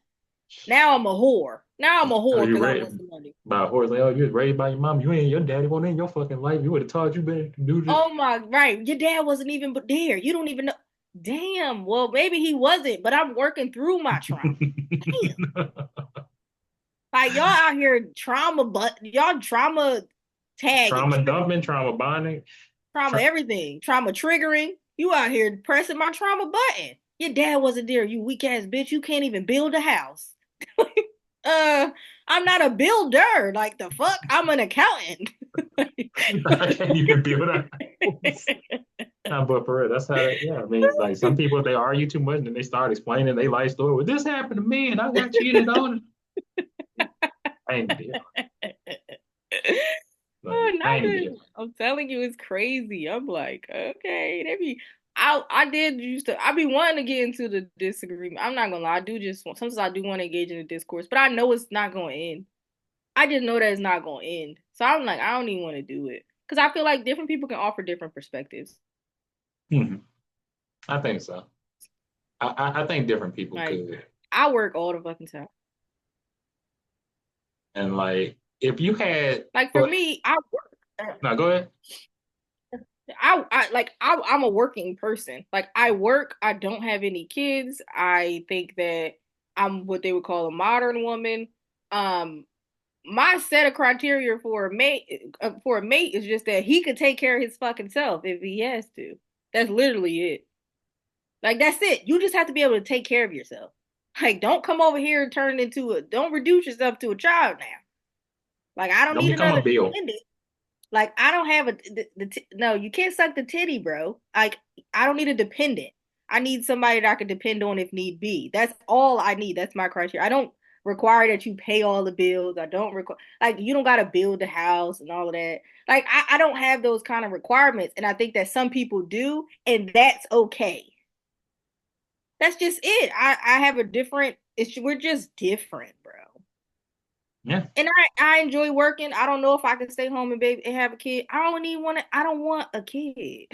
Speaker 1: now I'm a whore. Now I'm a
Speaker 2: Oh,
Speaker 1: whore
Speaker 2: you
Speaker 1: because I
Speaker 2: raised
Speaker 1: want some money.
Speaker 2: by a horse. Like, oh, you was raised by your mom. You ain't your daddy won't in your fucking life. You would have taught you better to do this.
Speaker 1: Oh my, right. Your dad wasn't even there. You don't even know. Damn. Well, maybe he wasn't, but I'm working through my trauma. Damn. Like y'all out here trauma, but y'all trauma tagging,
Speaker 2: Trauma dumping, trauma bonding.
Speaker 1: trauma
Speaker 2: Tra-
Speaker 1: everything, trauma triggering. You out here pressing my trauma button. Your dad wasn't there. You weak ass bitch. You can't even build a house. uh, I'm not a builder. Like the fuck. I'm an accountant.
Speaker 2: I can't even build a house. Nah, but for real, that's how that, yeah. I mean, like some people, they argue too much and then they start explaining their life story. Well, this happened to me and I got cheated on. I ain't deal.
Speaker 1: Oh,
Speaker 2: Like, I ain't deal.
Speaker 1: nothing. I'm telling you, it's crazy. I'm like, okay, maybe I did used to I be wanting to get into the disagreement. I'm not gonna lie, I do just sometimes I do want to engage in the discourse, but I know it's not gonna end. I just know that it's not gonna end. So I'm like, I don't even want to do it. Because I feel like different people can offer different perspectives.
Speaker 2: Hmm. I think so. I think different people
Speaker 1: Like
Speaker 2: could.
Speaker 1: I work all the fucking time.
Speaker 2: And like, if you had,
Speaker 1: Like for
Speaker 2: but
Speaker 1: me, I work.
Speaker 2: no, go ahead.
Speaker 1: I'm a working person. Like I work, I don't have any kids. I think that I'm what they would call a modern woman. Um, my set of criteria for a mate is just that he could take care of his fucking self if he has to. That's literally it. Like that's it. You just have to be able to take care of yourself. Like don't come over here and turn into a. Don't reduce yourself to a child now. Like I don't
Speaker 2: Don't
Speaker 1: need
Speaker 2: become
Speaker 1: another
Speaker 2: a bill.
Speaker 1: dependent. Like I don't have no. You can't suck the titty, bro. Like I don't need a dependent. I need somebody that I can depend on if need be. That's all I need. That's my criteria. I don't require that you pay all the bills. I don't require like you don't gotta build the house and all of that. Like I don't have those kind of requirements, and I think that some people do, and that's okay. That's just it. I have a different. We're just different, bro.
Speaker 2: Yeah,
Speaker 1: And I enjoy working. I don't know if I can stay home and baby and have a kid. I don't even want to. I don't want a kid.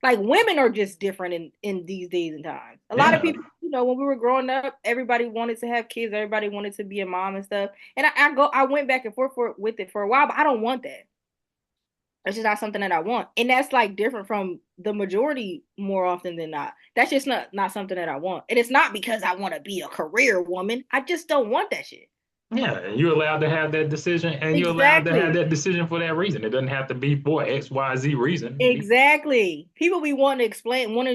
Speaker 1: Like women are just different in these days and times. A lot of
Speaker 2: yeah,
Speaker 1: people, when we were growing up, everybody wanted to have kids. Everybody wanted to be a mom and stuff. And I went back and forth with it for a while, but I don't want that. That's just not something that I want. And that's like different from the majority more often than not. That's just not something that I want. And it's not because I want to be a career woman. I just don't want that shit.
Speaker 2: yeah. And you're allowed to have that decision, and you're allowed to have
Speaker 1: Exactly.
Speaker 2: that decision for that reason. It doesn't have to be for X, Y, Z reason.
Speaker 1: Exactly. People be wanting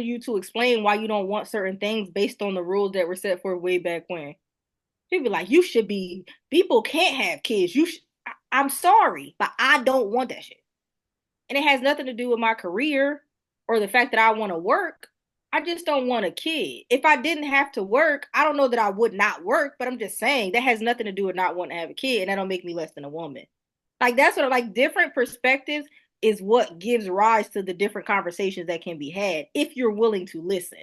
Speaker 1: you to explain why you don't want certain things based on the rules that were set for way back when. People be like, people can't have kids. I'm sorry, but I don't want that shit. And it has nothing to do with my career or the fact that I want to work. I just don't want a kid. If I didn't have to work, I don't know that I would not work, but I'm just saying that has nothing to do with not wanting to have a kid, and that don't make me less than a woman. Like that's what like different perspectives is what gives rise to the different conversations that can be had if you're willing to listen.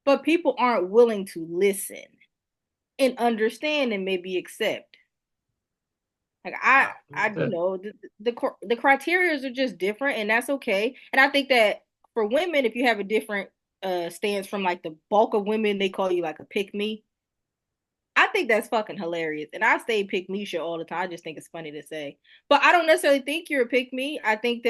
Speaker 1: But people aren't willing to listen and understand and maybe accept. Like the criterias are just different, and that's okay. And I think that for women, if you have a different stance from like the bulk of women, they call you like a pick me. I think that's fucking hilarious, and I say pick me shit all the time. I just think it's funny to say, but I don't necessarily think you're a pick me. I think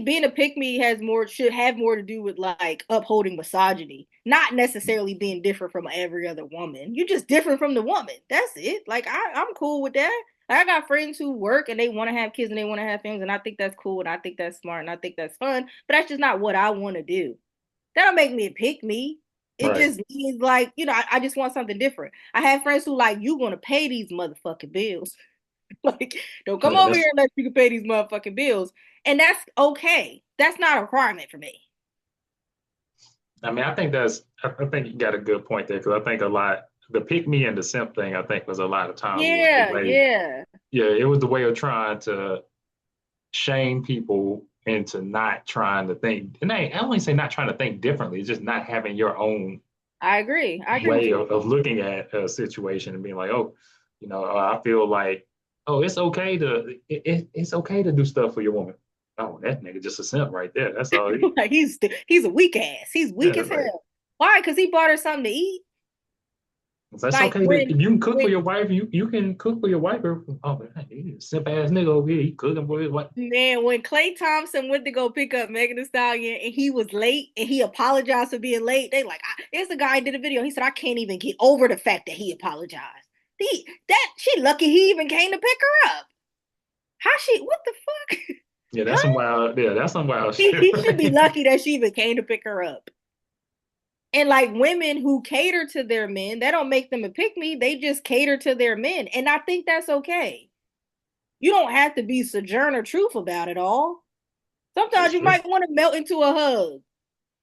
Speaker 1: being a pick me should have more to do with like upholding misogyny, not necessarily being different from every other woman. You're just different from the woman. That's it. Like I'm cool with that. Like, I got friends who work and they want to have kids and they want to have families, and I think that's cool and I think that's smart and I think that's fun. But that's just not what I want to do. That don't make me a pick me. It
Speaker 2: Right.
Speaker 1: just means like, I just want something different. I have friends who like you gonna pay these motherfucking bills. Like, don't come
Speaker 2: Yeah,
Speaker 1: over
Speaker 2: that's.
Speaker 1: here unless you can pay these motherfucking bills. And that's okay. That's not a requirement for me.
Speaker 2: I mean, I think I think you got a good point there because I think a lot the pick me and the simp thing. I think was a lot of times was the
Speaker 1: Yeah,
Speaker 2: way.
Speaker 1: yeah.
Speaker 2: Yeah, it was the way of trying to shame people into not trying to think. And I only say not trying to think differently. It's just not having your own
Speaker 1: I agree. I agree with
Speaker 2: way
Speaker 1: you.
Speaker 2: of looking at a situation and being like, oh, I feel like, oh, it's okay to do stuff for your woman. Oh, that nigga just a simp right there. That's all.
Speaker 1: Like he's a weak ass. He's weak
Speaker 2: Yeah,
Speaker 1: as
Speaker 2: like
Speaker 1: hell. Why? Because he bought her something to eat.
Speaker 2: that's
Speaker 1: Like
Speaker 2: okay. If you can cook for
Speaker 1: when
Speaker 2: your wife, you can cook for your wife. Oh, man, he a simp ass nigga over here. He cooking for his wife.
Speaker 1: man, when Klay Thompson went to go pick up Megan Thee Stallion and he was late and he apologized for being late, they like, it's the guy who did a video. He said, I can't even get over the fact that he apologized. She lucky he even came to pick her up. What the fuck?
Speaker 2: Yeah, that's some
Speaker 1: Huh?
Speaker 2: wild. Yeah, that's some wild shit.
Speaker 1: He should be lucky that she even came to pick her up. And like women who cater to their men, that don't make them a pick me. They just cater to their men. And I think that's okay. You don't have to be sojourner truth about it all.
Speaker 2: That's
Speaker 1: Sometimes you
Speaker 2: true.
Speaker 1: might want to melt into a hug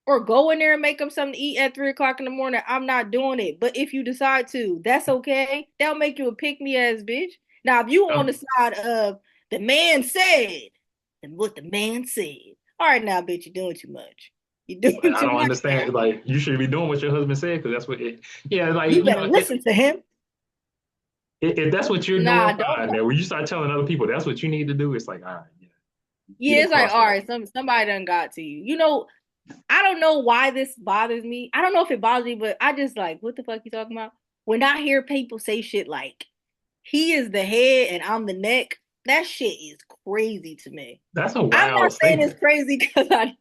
Speaker 1: or go in there and make them something to eat at 3 o'clock in the morning. I'm not doing it. But if you decide to, that's okay. That'll make you a pick me ass bitch. Now, if you on the
Speaker 2: Um,
Speaker 1: side of the man said, and what the man said, all right, now, bitch, you're doing too much. You're
Speaker 2: Like,
Speaker 1: doing
Speaker 2: I
Speaker 1: too
Speaker 2: don't
Speaker 1: much
Speaker 2: understand.
Speaker 1: now.
Speaker 2: Like, you should be doing what your husband said because that's what it. Yeah, like
Speaker 1: You better listen to him.
Speaker 2: if that's what you're doing,
Speaker 1: Nah, don't.
Speaker 2: fine. Now, when you start telling other people that's what you need to do, it's like, all right, yeah, you
Speaker 1: Yeah,
Speaker 2: done
Speaker 1: it's like,
Speaker 2: crossed
Speaker 1: all
Speaker 2: that.
Speaker 1: right, somebody done got to you. I don't know why this bothers me. I don't know if it bothers me, but I just like, what the fuck you talking about? When I hear people say shit like, he is the head and I'm the neck, that shit is crazy to me.
Speaker 2: That's a
Speaker 1: I'm
Speaker 2: wild
Speaker 1: not saying it's
Speaker 2: statement.
Speaker 1: crazy because I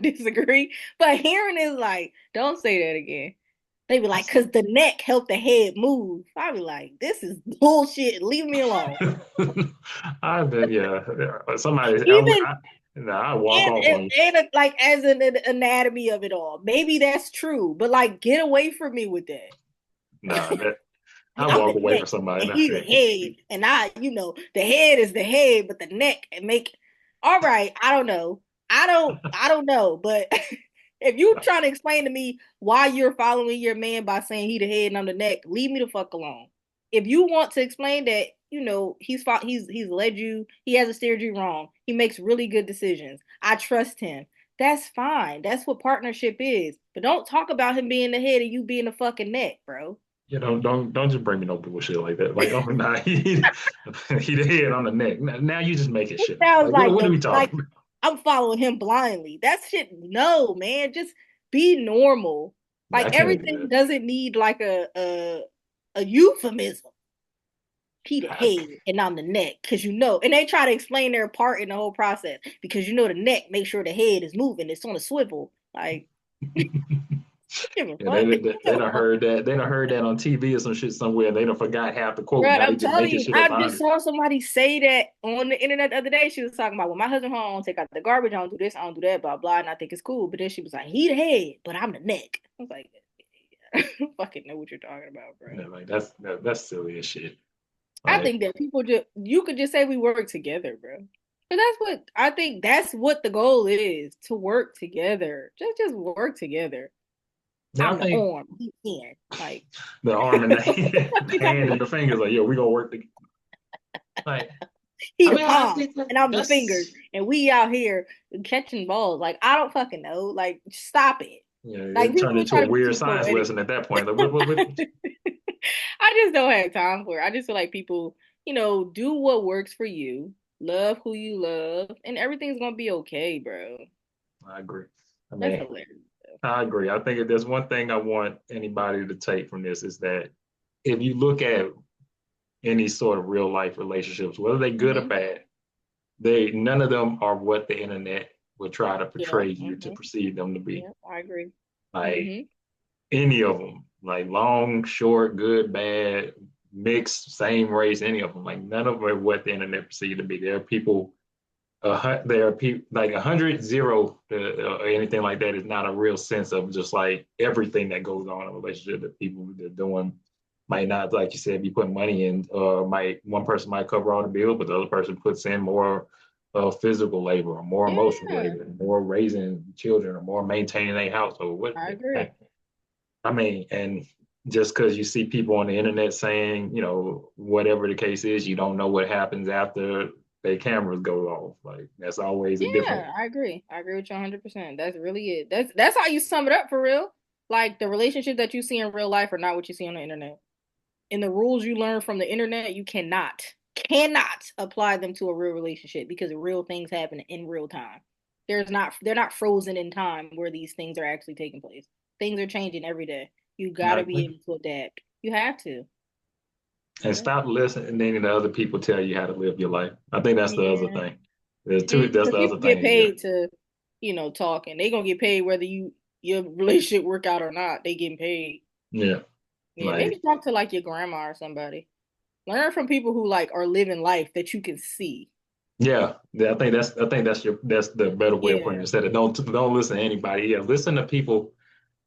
Speaker 1: disagree, but hearing is like, don't say that again. They be like, cause the neck helped the head move. I be like, this is bullshit. Leave me alone.
Speaker 2: I've been, yeah. Somebody,
Speaker 1: Even
Speaker 2: nah, I walk off on you.
Speaker 1: like as an anatomy of it all. Maybe that's true, but like get away from me with that.
Speaker 2: Nah, I
Speaker 1: I'm
Speaker 2: walk
Speaker 1: the
Speaker 2: away
Speaker 1: neck
Speaker 2: from somebody.
Speaker 1: and
Speaker 2: Nah,
Speaker 1: he the head. And the head is the head, but the neck and make all right, I don't know. I don't know, but if you trying to explain to me why you're following your man by saying he the head and I'm the neck, leave me the fuck alone. If you want to explain that, he's led you, he hasn't steered you wrong. He makes really good decisions. I trust him. That's fine. That's what partnership is. But don't talk about him being the head and you being the fucking neck, bro.
Speaker 2: you know, don't just bring me no bullshit like that. Like, oh, nah, he the head on the neck. Now you just making
Speaker 1: It
Speaker 2: shit up.
Speaker 1: sounds
Speaker 2: Like,
Speaker 1: like
Speaker 2: what are
Speaker 1: the
Speaker 2: we
Speaker 1: like
Speaker 2: talking about?
Speaker 1: I'm following him blindly. That shit, no, man. Just be normal.
Speaker 2: I
Speaker 1: Like
Speaker 2: can't do
Speaker 1: everything
Speaker 2: that.
Speaker 1: doesn't need like a euphemism. He the
Speaker 2: I,
Speaker 1: head and I'm the neck, cause and they try to explain their part in the whole process because the neck makes sure the head is moving. It's on a swivel. Like, give a
Speaker 2: yeah,
Speaker 1: fuck.
Speaker 2: they done heard that. They done heard that on TV or some shit somewhere. They done forgot half the quote.
Speaker 1: Right,
Speaker 2: Now they
Speaker 1: I'm
Speaker 2: just
Speaker 1: telling
Speaker 2: making
Speaker 1: you,
Speaker 2: shit up
Speaker 1: I
Speaker 2: behind
Speaker 1: just
Speaker 2: it.
Speaker 1: saw somebody say that on the internet the other day. She was talking about, well, my husband home, I don't take out the garbage, I don't do this, I don't do that, blah blah, and I think it's cool. But then she was like, he the head, but I'm the neck. I was like, I don't fucking know what you're talking about, bro.
Speaker 2: Yeah, like that's silly as shit.
Speaker 1: I
Speaker 2: Like
Speaker 1: think that people just you could just say we work together, bro. But that's what I think. That's what the goal is, to work together. Just work together.
Speaker 2: now, I
Speaker 1: I'm the
Speaker 2: think
Speaker 1: arm, he can. Like
Speaker 2: the arm and the
Speaker 1: what
Speaker 2: the
Speaker 1: you talking
Speaker 2: hand and
Speaker 1: about?
Speaker 2: the fingers. Like, yo, we gonna work together. Like,
Speaker 1: He
Speaker 2: I
Speaker 1: the
Speaker 2: mean, I
Speaker 1: palm
Speaker 2: think
Speaker 1: and I'm the fingers,
Speaker 2: that's
Speaker 1: and we out here catching balls. Like I don't fucking know. Like stop it.
Speaker 2: you know,
Speaker 1: Like
Speaker 2: it turned
Speaker 1: people
Speaker 2: into
Speaker 1: try
Speaker 2: a
Speaker 1: to be
Speaker 2: weird
Speaker 1: too
Speaker 2: science
Speaker 1: poetic.
Speaker 2: lesson at that point. Like, what
Speaker 1: I just don't have time for it. I just feel like people, do what works for you, love who you love, and everything's gonna be okay, bro.
Speaker 2: I agree. I
Speaker 1: That's
Speaker 2: mean,
Speaker 1: hilarious.
Speaker 2: I agree. I think if there's one thing I want anybody to take from this is that if you look at any sort of real life relationships, whether they good or
Speaker 1: Mm-hmm.
Speaker 2: bad, they none of them are what the internet would try to
Speaker 1: Yeah.
Speaker 2: portray you to
Speaker 1: Mm-hmm.
Speaker 2: perceive them to be.
Speaker 1: Yeah. I agree.
Speaker 2: Like
Speaker 1: Mm-hmm.
Speaker 2: any of them, like long, short, good, bad, mixed, same race, any of them. Like none of them are what the internet perceived to be. There are people there are people like 100 0 or anything like that is not a real sense of just like everything that goes on in a relationship that people are doing might not, like you said, be putting money in. Might one person might cover all the bills, but the other person puts in more physical labor or more emotional
Speaker 1: Yeah,
Speaker 2: labor, more raising children or more maintaining a household. What
Speaker 1: I agree.
Speaker 2: I mean, and just because you see people on the internet saying, whatever the case is, you don't know what happens after their cameras go off. Like that's always a different.
Speaker 1: Yeah, I agree. I agree with you 100%. That's really it. That's how you sum it up for real. Like the relationship that you see in real life are not what you see on the internet. And the rules you learn from the internet, you cannot apply them to a real relationship because real things happen in real time. They're not frozen in time where these things are actually taking place. Things are changing every day. You got
Speaker 2: I
Speaker 1: to be
Speaker 2: agree.
Speaker 1: able to adapt. You have to.
Speaker 2: And
Speaker 1: Yeah.
Speaker 2: stop listening to other people tell you how to live your life. I think that's the other
Speaker 1: Yeah.
Speaker 2: thing. There's two. That's
Speaker 1: Because
Speaker 2: the other
Speaker 1: people get
Speaker 2: thing here.
Speaker 1: paid to, talk, and they gonna get paid whether your relationship work out or not. They getting paid.
Speaker 2: Yeah,
Speaker 1: Yeah, maybe
Speaker 2: like
Speaker 1: talk to like your grandma or somebody. Learn from people who like are living life that you can see.
Speaker 2: yeah. I think that's the better way of putting it.
Speaker 1: Yeah,
Speaker 2: Instead of don't listen to anybody. Yeah, listen to people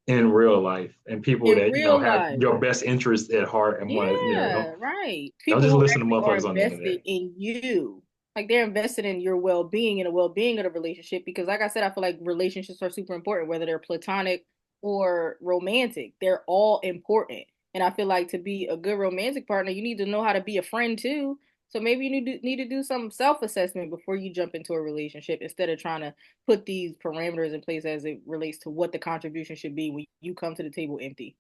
Speaker 2: in real life and people
Speaker 1: in
Speaker 2: that
Speaker 1: real
Speaker 2: have
Speaker 1: life.
Speaker 2: your best interests at heart and want to
Speaker 1: Yeah, right.
Speaker 2: don't
Speaker 1: People
Speaker 2: just
Speaker 1: who
Speaker 2: listen to
Speaker 1: actually are
Speaker 2: motherfuckers on the
Speaker 1: invested
Speaker 2: internet.
Speaker 1: in you. Like they're invested in your well-being and the well-being of the relationship because like I said, I feel like relationships are super important, whether they're platonic or romantic. They're all important. And I feel like to be a good romantic partner, you need to know how to be a friend too. So maybe you need to do some self-assessment before you jump into a relationship instead of trying to put these parameters in place as it relates to what the contribution should be when you come to the table empty.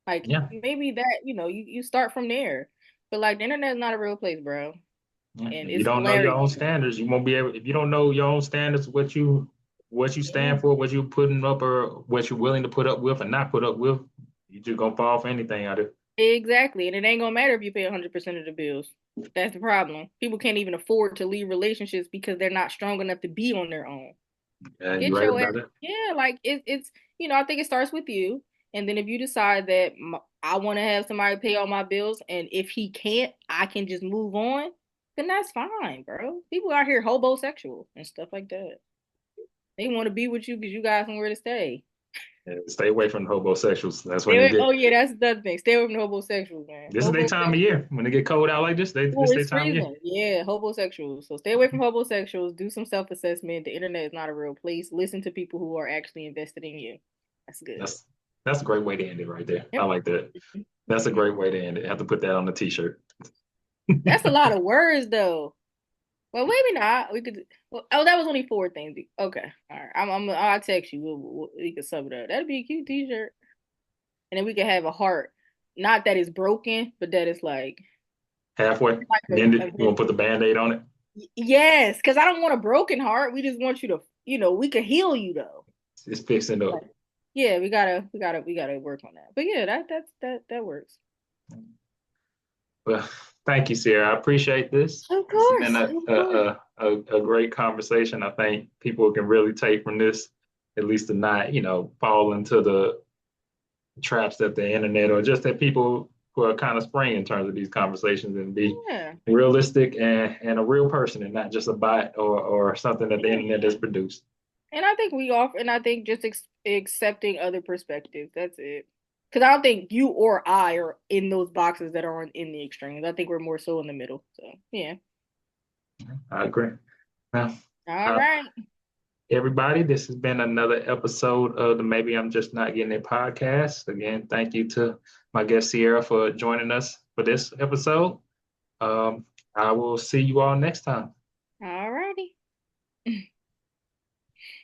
Speaker 1: Like
Speaker 2: Yeah.
Speaker 1: maybe that, you start from there. But like the internet is not a real place, bro. And
Speaker 2: If you
Speaker 1: it's
Speaker 2: don't know your
Speaker 1: glaring
Speaker 2: own
Speaker 1: evidence.
Speaker 2: standards, you won't be able. If you don't know your own standards, what you
Speaker 1: Yeah.
Speaker 2: stand for, what you putting up, or what you're willing to put up with and not put up with, you just gonna fall for anything out of it.
Speaker 1: Exactly. And it ain't gonna matter if you pay 100% of the bills. That's the problem. People can't even afford to leave relationships because they're not strong enough to be on their own.
Speaker 2: And you're
Speaker 1: Get
Speaker 2: right
Speaker 1: your ass.
Speaker 2: about that.
Speaker 1: Yeah, like it's I think it starts with you. And then if you decide that I want to have somebody pay all my bills, and if he can't, I can just move on, then that's fine, bro. People out here hobosexual and stuff like that. They want to be with you because you got somewhere to stay.
Speaker 2: Yeah, stay away from the homosexuals. That's when
Speaker 1: Stay
Speaker 2: they
Speaker 1: away,
Speaker 2: get.
Speaker 1: oh yeah, that's the other thing. Stay away from the homosexuals, man.
Speaker 2: This is their time of
Speaker 1: Homosexuals.
Speaker 2: year. When they get cold out like this, this
Speaker 1: Oh,
Speaker 2: is their
Speaker 1: it's
Speaker 2: time of year.
Speaker 1: freezing. Yeah, homosexuals. So stay away from homosexuals. Do some self-assessment. The internet is not a real place. Listen to people who are actually invested in you. That's good.
Speaker 2: That's that's a great way to end it right there. I
Speaker 1: Yep.
Speaker 2: like that. That's a great way to end it. I have to put that on the t-shirt.
Speaker 1: That's a lot of words, though. Well, maybe not. We could. Well, oh, that was only four things. Okay, all right. I'll text you. We can sub it up. That'd be a cute T-shirt, and then we could have a heart. Not that it's broken, but that it's
Speaker 2: Halfway.
Speaker 1: like
Speaker 2: Then you want to put the band-aid on it?
Speaker 1: yes, because I don't want a broken heart. We just want you to, we could heal you though.
Speaker 2: It's fixing up.
Speaker 1: Like, yeah, we gotta work on that. But yeah, that works.
Speaker 2: Well, thank you, Searra. I appreciate this.
Speaker 1: Of
Speaker 2: This has been
Speaker 1: course, of course.
Speaker 2: a great conversation. I think people can really take from this, at least to not, fall into the traps that the internet or just that people who are kind of spring in terms of these conversations and be
Speaker 1: Yeah,
Speaker 2: realistic and a real person and not just a bot or something that the
Speaker 1: yeah.
Speaker 2: internet has produced.
Speaker 1: And I think and I think just accepting other perspectives. That's it. Because I don't think you or I are in those boxes that are in the extremes. I think we're more so in the middle. So yeah.
Speaker 2: I agree. Now,
Speaker 1: All
Speaker 2: uh,
Speaker 1: right.
Speaker 2: everybody, this has been another episode of the Maybe I'm Just Not Getting It podcast. Again, thank you to my guest Searra for joining us for this episode. I will see you all next time.